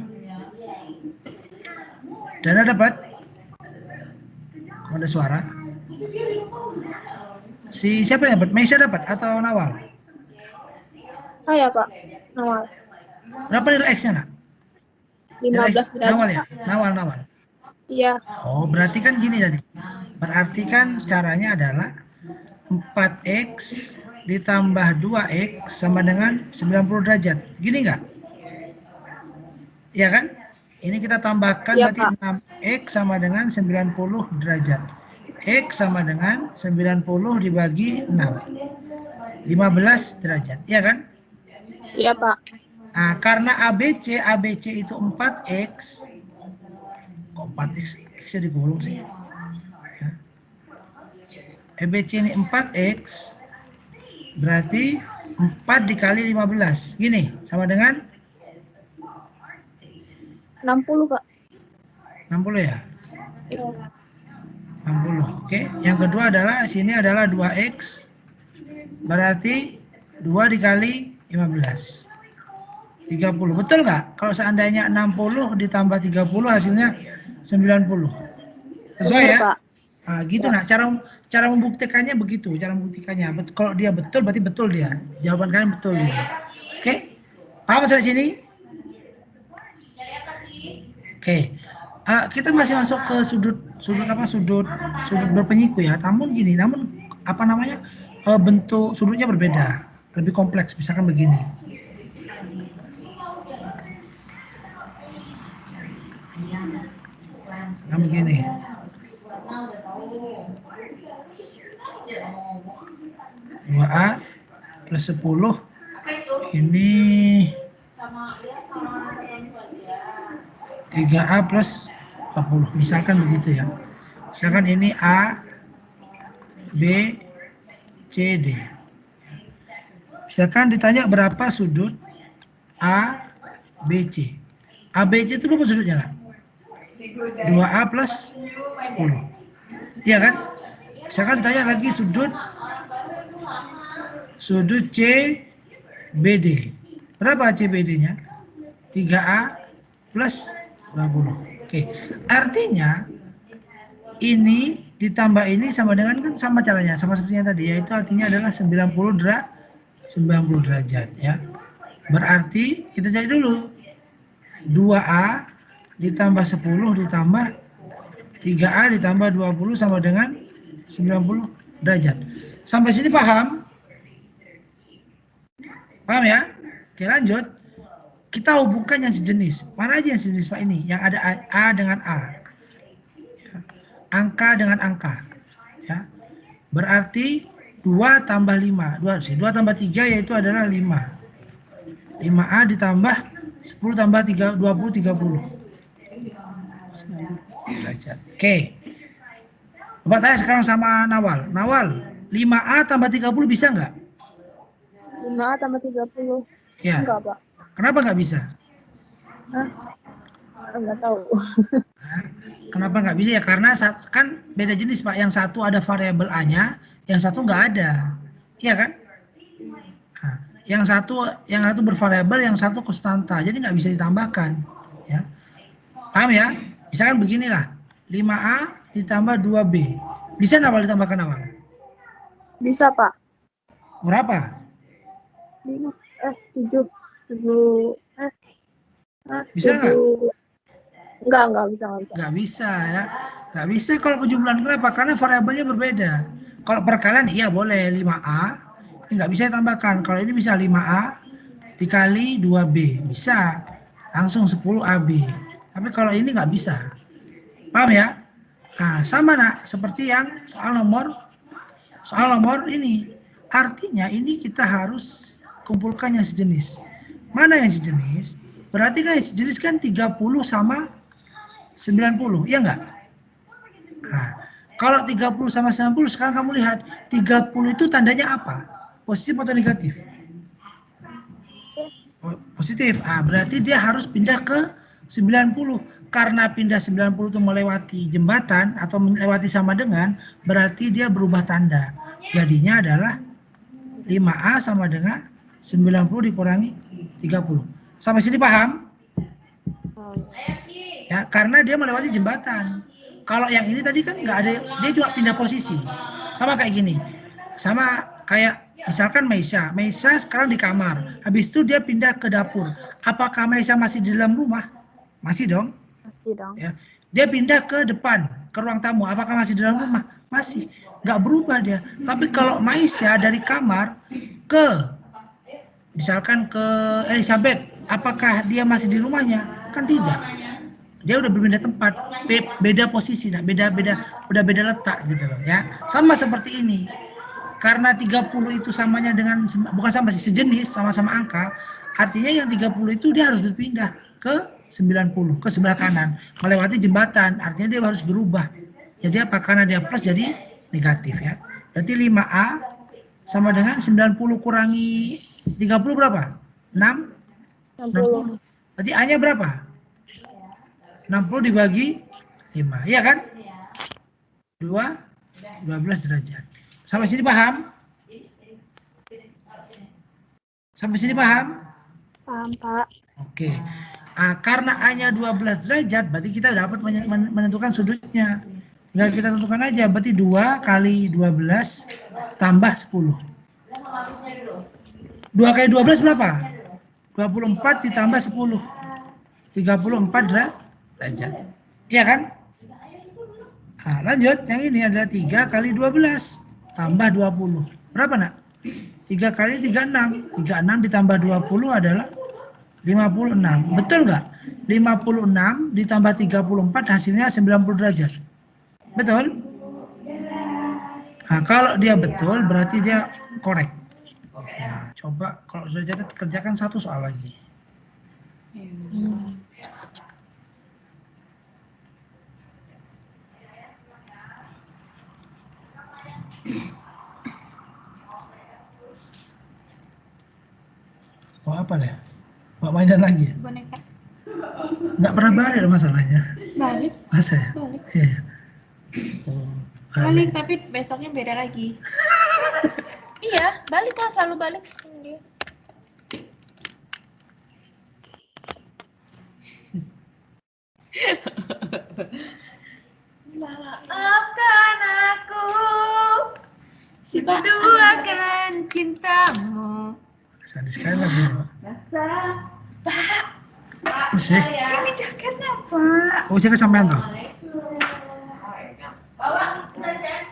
Dana dapat? Kok ada suara? Si siapa yang dapat? Meisha dapat atau Nawal? Saya, Pak. Nawal. Berapa nilai X-nya, nak? 15 Nawal derajat. ya? Nawal. Iya. Oh, berarti kan gini tadi. Berarti kan caranya adalah 4X ditambah 2X sama dengan 90 derajat. Gini nggak? Iya kan? Ini kita tambahkan Ya, berarti Pak. 6X sama dengan 90 derajat. X sama dengan 90 dibagi 6. 15 derajat. Iya kan? Iya, Pak. Nah, karena ABC itu 4X. Kok 4X? X-nya digulung sih. Ya. ABC ini 4X. Berarti 4 dikali 15. Gini, sama dengan 60, Pak. 60 ya? Iya. 60. Oke. Yang kedua adalah sini adalah 2X. Berarti 2 dikali 15. 30. Betul nggak? Kalau seandainya 60 ditambah 30 hasilnya 90. Sesuai Benar, ya? Pak. Nah, gitu nak. Cara membuktikannya begitu. Cara membuktikannya. Kalau dia betul berarti betul dia. Jawaban kalian betul dia. Oke? Paham sampai sini? Oke. Kita masih masuk ke sudut berpenyiku ya. Namun apa namanya, bentuk sudutnya berbeda, lebih kompleks. Misalkan begini. Nah, begini. Dua A plus 10 ini 3A plus 40, misalkan begitu ya. Misalkan ini A, B, C, D. Misalkan ditanya berapa sudut A, B, C. A, B, C itu berapa sudutnya lah? 2A plus 10. Iya kan? Misalkan ditanya lagi sudut C, B, D. Berapa C, B, D-nya? 3A plus 20. Oke, artinya ini ditambah ini sama dengan, kan sama caranya, sama seperti yang tadi, yaitu artinya adalah 90 derajat ya. Berarti kita cari dulu 2A ditambah 10 ditambah 3A ditambah 20 sama dengan 90 derajat. Sampai sini paham? Paham ya? Oke, lanjut. Kita hubungkan yang sejenis. Mana aja yang sejenis Pak ini? Yang ada A dengan A. Ya. Angka dengan angka. Ya. Berarti 2 tambah 5. 2 tambah 3 yaitu adalah 5. 5A ditambah 10 tambah 20, 30. Oke. Coba tanya sekarang sama Nawal. Nawal, 5A tambah 30 bisa nggak? 5A tambah 30. Ya. Enggak, Pak. Kenapa nggak bisa? Hah? Enggak tahu. Kenapa nggak bisa ya? Karena kan beda jenis Pak. Yang satu ada variabel A-nya, yang satu nggak ada. Iya kan? Nah, yang satu bervariabel, yang satu konstanta. Jadi nggak bisa ditambahkan. Ya. Paham ya? Misalkan beginilah. 5A ditambah 2B. Bisa nggak Pak ditambahkan apa? Bisa, Pak. Berapa? 7. Bisa nggak? Enggak bisa. Nggak bisa ya. Nggak bisa kalau penjumlahan. Kenapa? Karena variabelnya berbeda. Kalau perkalian iya boleh 5A. Ini nggak bisa ditambahkan. Kalau ini bisa 5A dikali 2B. Bisa. Langsung 10AB. Tapi kalau ini nggak bisa. Paham ya? Nah, sama nak. Seperti yang soal nomor ini. Artinya ini kita harus kumpulkan yang sejenis. Mana yang sejenis? Berarti kan yang sejenis kan 30 sama 90, iya enggak? Nah, kalau 30 sama 90 sekarang kamu lihat 30 itu tandanya apa? Positif atau negatif? Positif. Berarti dia harus pindah ke 90. Karena pindah 90 itu melewati jembatan atau melewati sama dengan, berarti dia berubah tanda. Jadinya adalah 5A sama dengan 90 dikurangi 30. Sampai sini paham? Ya, karena dia melewati jembatan. Kalau yang ini tadi kan nggak ada, dia juga pindah posisi. Sama kayak gini. Sama kayak misalkan Maisha sekarang di kamar. Habis itu dia pindah ke dapur. Apakah Maisha masih di dalam rumah? Masih dong. Masih dong. Ya. Dia pindah ke depan, ke ruang tamu. Apakah masih di dalam rumah? Masih. Nggak berubah dia. Tapi kalau Maisha dari kamar ke misalkan ke Elizabeth, apakah dia masih di rumahnya? Kan tidak. Dia udah berpindah tempat, beda posisi, nah udah beda letak gitu loh ya. Sama seperti ini. Karena 30 itu samanya dengan, bukan sama sih, sejenis, sama-sama angka, artinya yang 30 itu dia harus berpindah ke 90, ke sebelah kanan, melewati jembatan, artinya dia harus berubah. Jadi apa? Karena dia plus jadi negatif ya. Berarti 5A sama dengan 90 kurangi 30 berapa? 60. Berarti A-nya berapa? 60 dibagi 5, iya kan? 12 derajat. Sampai sini paham? Sampai sini paham? Paham, Pak. Oke. Karena A-nya 12 derajat, berarti kita dapat menentukan sudutnya. Tinggal kita tentukan aja, berarti 2 kali 12 tambah 10. 2 kali 12 berapa? 24 ditambah 10. 34 derajat. Iya kan? Nah, lanjut, yang ini adalah 3 kali 12 tambah 20. Berapa nak? 3 kali 36. 36 ditambah 20 adalah 56. Betul nggak? 56 ditambah 34 hasilnya 90 derajat. Betul? Nah, kalau dia betul berarti dia korek. Nah, coba kalau sudah catat kerjakan satu soal lagi. Oh apa ya? Pak mainan lagi ya? Boneka. Nggak pernah balik loh masalahnya. Balik. Masa ya? Balik. Iya. Oh, Balik, tapi besoknya beda lagi. Iya, balik kok, selalu balik dia. Maafkan aku, si berduakan cintamu. Sadis sekali lagi. Rasa, Pak, Masih? ini jaketnya, Pak. Oh, jaga sampean tuh. Bawa saja.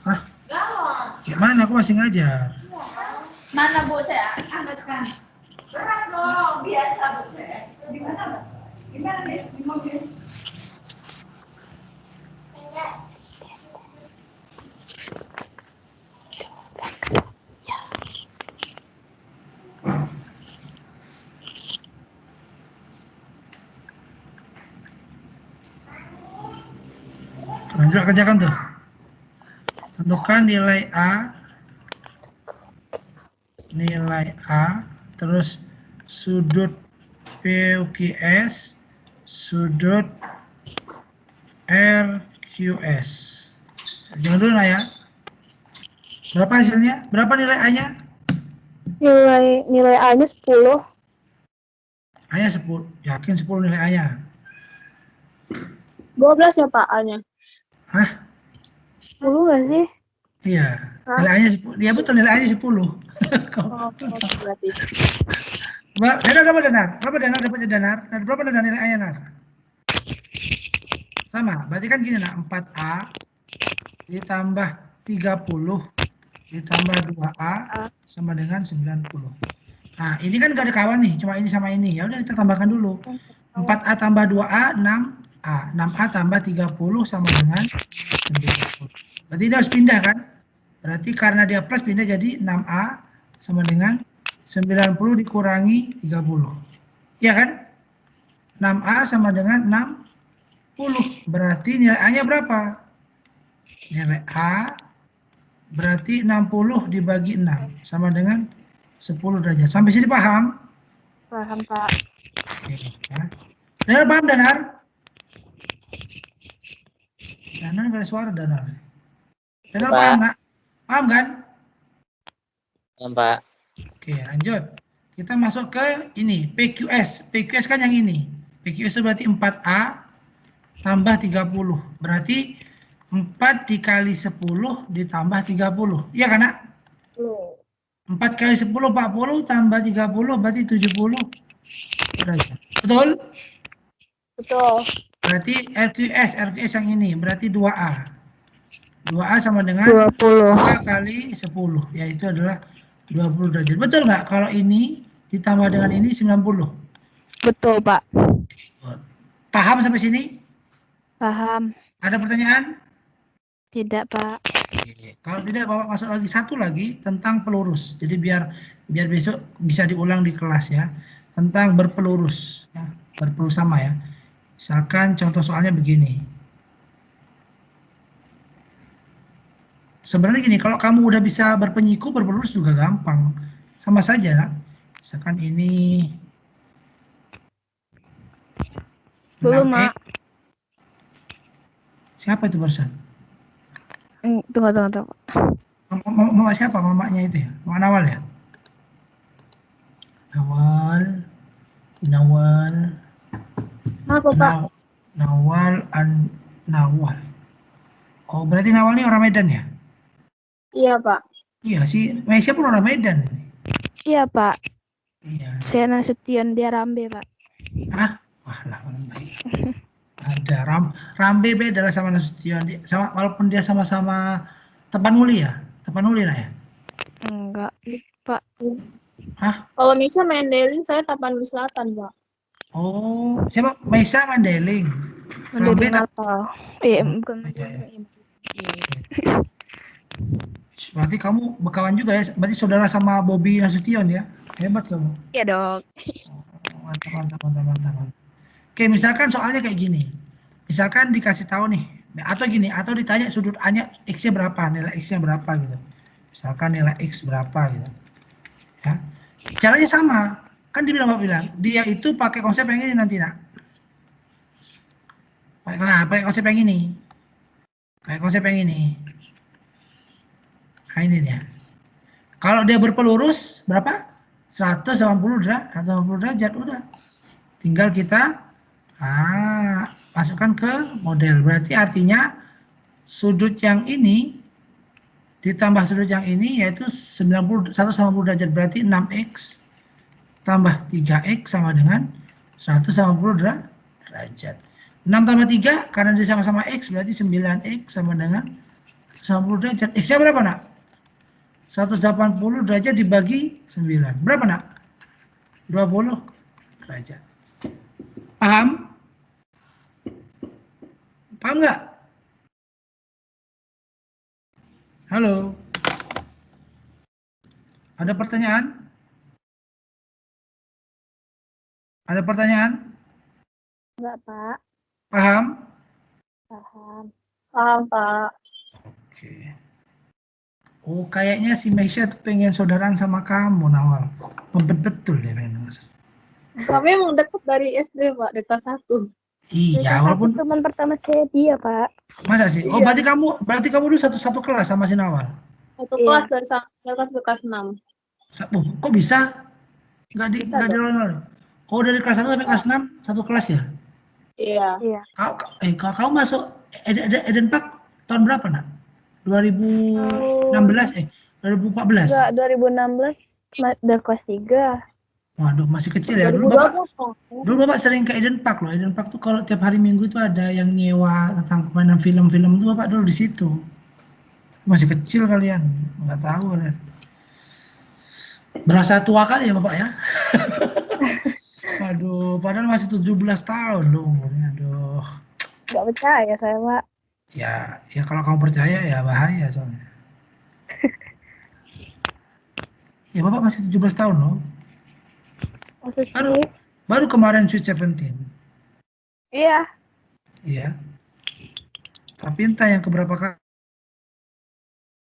Hah? Galon. Gimana? Aku masih ngajar. Mana Bu saya angkatkan? Berat loh, biasa Bu saya. Di mana Bu? Gimana Des? Di mobil? Lanjut kerjakan tuh. Tentukan nilai A, terus sudut PQS, sudut RQS. Jangan dulu lah ya. Berapa hasilnya? Berapa nilai A-nya? Nilai A-nya 10. A-nya 10. Yakin 10 nilai A-nya? 12 ya Pak A-nya? Hah? 10 nggak sih? Iya. Hah? Nilai A-nya 10. Dia betul nilai A-nya 10. Oh, berarti. Danar berapa Danar? Berapa Danar dapatnya Danar? Berapa Danar nilai A-nya Danar? Sama. Berarti kan gini nak, 4A ditambah 30 ditambah 2A sama dengan 90. Nah, ini kan gak ada kawan nih, cuma ini sama ini. Ya udah kita tambahkan dulu. 4A tambah 2A 6A. 6A tambah 30 sama dengan 90. Berarti ini harus pindah kan? Berarti karena dia plus pindah jadi 6A sama dengan 90 dikurangi 30. Iya kan? 6A sama dengan 60. Berarti nilai A-nya berapa? Nilai A berarti 60 dibagi 6 sama dengan 10 derajat. Sampai sini paham? Paham, Pak. Oke, ya. Danar paham, Danar? Danar nggak ada suara, Danar. Danar Pak. paham nggak? Paham kan? Pak. Oke, lanjut. Kita masuk ke ini, PQS. PQS kan yang ini. PQS itu berarti 4A tambah 30. Berarti 4 dikali 10 ditambah 30. Iya kan, Nak? 4 kali 10, 40 tambah 30 berarti 70 derajat. Betul? Betul. Berarti RQS yang ini berarti 2A. 2A sama dengan 20. 2 kali 10, yaitu adalah 20 derajat. Betul nggak? Kalau ini ditambah dengan ini 90. Betul, Pak. Paham sampai sini? Paham. Ada pertanyaan? Tidak, Pak. Oke. Kalau tidak, Bapak masuk lagi satu lagi tentang pelurus. Jadi biar besok bisa diulang di kelas ya. Tentang berpelurus. Ya. Berpelurus sama ya. Misalkan contoh soalnya begini. Sebenarnya gini, kalau kamu udah bisa berpenyiku, berpelurus juga gampang. Sama saja. Nah. Misalkan ini. Belum, Mak. Siapa itu barusan? Tunggu. Mama siapa? Mamanya itu ya? Mama Nawal ya? Nawal. Apa Pak? Nawal. Oh, berarti Nawal ini orang Medan ya? Iya Pak. Iya, si Meisya pun orang Medan. Iya, Pak. Iya. Saya Nasution dia Rambe, Pak. Hah? Wah, lah orang baik. Ada Rambe beda lah sama Nasution. Sama walaupun dia sama-sama Tapanuli ya. Tapanuli lah ya. Enggak, lupa. Hah? Kalau Misha Mendeling, saya Tapanuli Selatan, Pak. Oh, siapa? Maisa Mandeling. Rambe Mandailing Natal. Iya, bukan iya, Mandailing. iya. Berarti kamu bekawan juga ya. Berarti saudara sama Bobby Nasution ya. Hebat kamu. Iya dong. Mantap, mantap, mantap, mantap. Oke, misalkan soalnya kayak gini. Misalkan dikasih tahu nih, atau gini, atau ditanya sudut A-nya X-nya berapa, nilai X-nya berapa gitu. Misalkan nilai X berapa gitu. Ya. Caranya sama. Kan Bapak bilang, dia itu pakai konsep yang ini nanti, nak. Pakai konsep yang ini. Pakai konsep yang ini. Nah, ini dia. Kalau dia berpelurus berapa? 180 derajat, udah. Tinggal kita masukkan ke model. Berarti artinya sudut yang ini ditambah sudut yang ini yaitu 180 derajat, berarti 6x tambah 3x sama dengan 180 derajat. 6 tambah 3 karena dia sama-sama x berarti 9x sama dengan 180 derajat. X-nya berapa, nak? 180 derajat dibagi 9. Berapa, nak? 20 derajat. Paham? Paham nggak? Halo? Ada pertanyaan? Ada pertanyaan? Enggak, Pak. Paham? Paham. Paham, Pak. Oke. Oh, kayaknya si Meisha tuh pengen saudaraan sama kamu, Nawal. Betul deh, memang. Kami emang deket dari SD, Pak, dari kelas 1. Iya, Kelas walaupun 1 teman pertama saya dia, Pak. masa sih? Oh, Iya. berarti kamu dulu satu kelas sama si Nawal. Satu Iya. kelas dari kelas 6. Oh, kok bisa? Bisa Nggak dong. diulang-ulang. Oh, dari kelas 1 sampai kelas 6 satu kelas ya? Iya. Iya. Kau masuk Eden Park tahun berapa, nak? 2016 2014. Enggak, 2016 udah kelas 3. Waduh, masih kecil ya. Dulu Bapak 2012, Pak. Dulu Bapak sering ke Eden Park loh. Eden Park tuh kalau tiap hari Minggu tuh ada yang nyewa tentang permainan film-film tuh Bapak dulu di situ. Masih kecil kalian, nggak tahu kalian. Berasa tua kali ya Bapak ya. Aduh, padahal masih 17 tahun loh umurnya. Aduh. Enggak percaya saya, Pak. Ya kalau kamu percaya ya bahaya soalnya. Ya Bapak masih 17 tahun loh. Masa sih? Baru kemarin Sweet 17. Iya. Iya. Tapi entah yang keberapa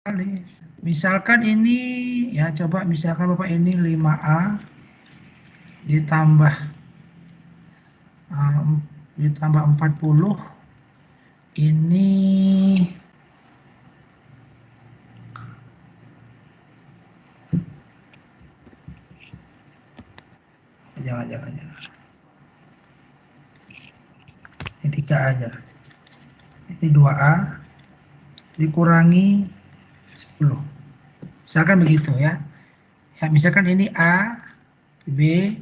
kali. Misalkan ini, ya coba misalkan Bapak ini 5A ditambah 40, ini jangan. Ini 3 aja. Ini 2A dikurangi 10. Misalkan begitu ya. Ya, misalkan ini A, B,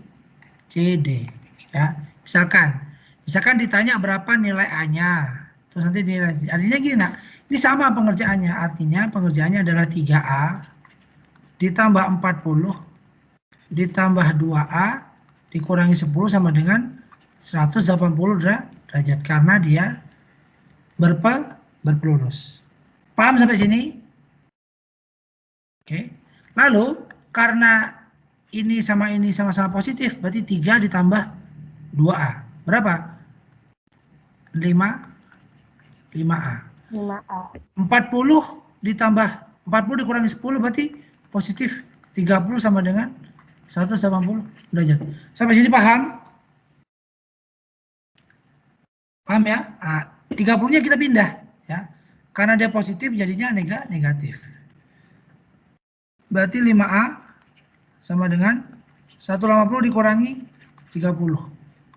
C, D. Ya, misalkan ditanya berapa nilai A-nya. Terus nanti nilai. Artinya gini, nak. Ini sama pengerjaannya. Artinya pengerjaannya adalah 3A ditambah 40 ditambah 2A dikurangi 10 sama dengan 180 derajat karena dia berpelurus. Paham sampai sini? Oke. Lalu karena ini sama-sama positif, berarti 3 ditambah 2A. Berapa? 5A. 5A. 40 ditambah 40 dikurangi 10 berarti positif. 30 sama dengan 180 derajat. Sampai sini paham? Paham ya? 30-nya kita pindah ya. Karena dia positif jadinya negatif. Berarti 5A sama dengan 180 dikurangi 30.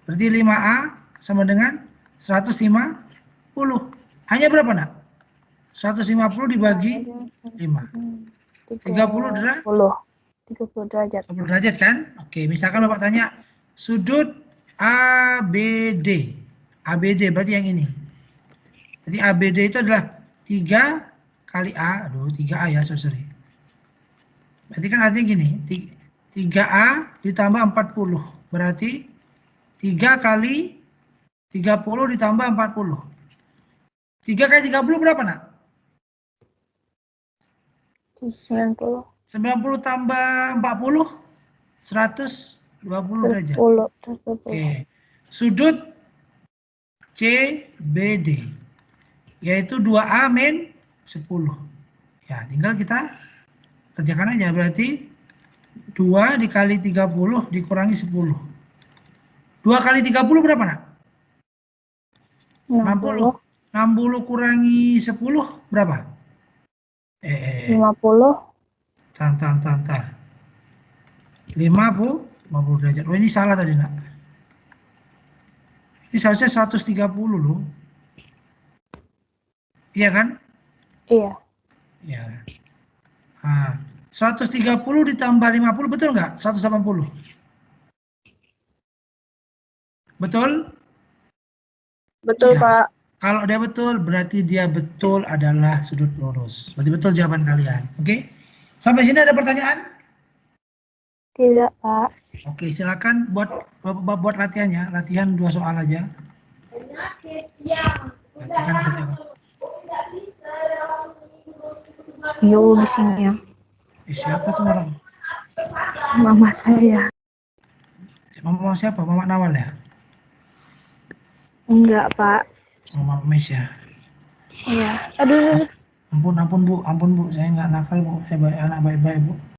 Berarti 5A sama dengan 150. Hanya berapa, nak? 150 dibagi 5. 30 derajat. 30 derajat. 30 derajat kan? Oke, misalkan Bapak tanya sudut ABD. ABD berarti yang ini. Jadi ABD itu adalah 3 kali A. Aduh, 3A ya, sorry. Berarti kan artinya gini, 3A ditambah 40. Berarti 3 kali 30 ditambah 40. 3 kali 30 berapa, Nak? 90. 90 tambah 40, 120 derajat. 10. Oke. Sudut CBD yaitu 2A min 10. Ya, tinggal kita kerjakan aja. Berarti 2 dikali 30 dikurangi 10. 2 kali 30 berapa, Nak? 60. 60 kurangi 10 berapa? 50. Tar. 50 derajat. Oh, ini salah tadi, Nak. Ini seharusnya 130 loh. Iya kan? Iya. Ya. Nah, 130 ditambah 50 betul nggak? 180. Betul? Betul, Ya. Pak. Kalau dia betul, berarti dia betul adalah sudut lurus. Berarti betul jawaban kalian. Oke? Sampai sini ada pertanyaan? Tidak, Pak. Oke, silakan buat latihannya. Latihan 2 soal aja. Latihan. Yo, di sini ya. Siapa tuh orang? Mama saya. Mama siapa? Mama Nawal ya? Enggak, Pak. Mama Mes ya? Iya. Aduh. Ampun Bu. Saya nggak nakal Bu. Saya anak baik-baik Bu.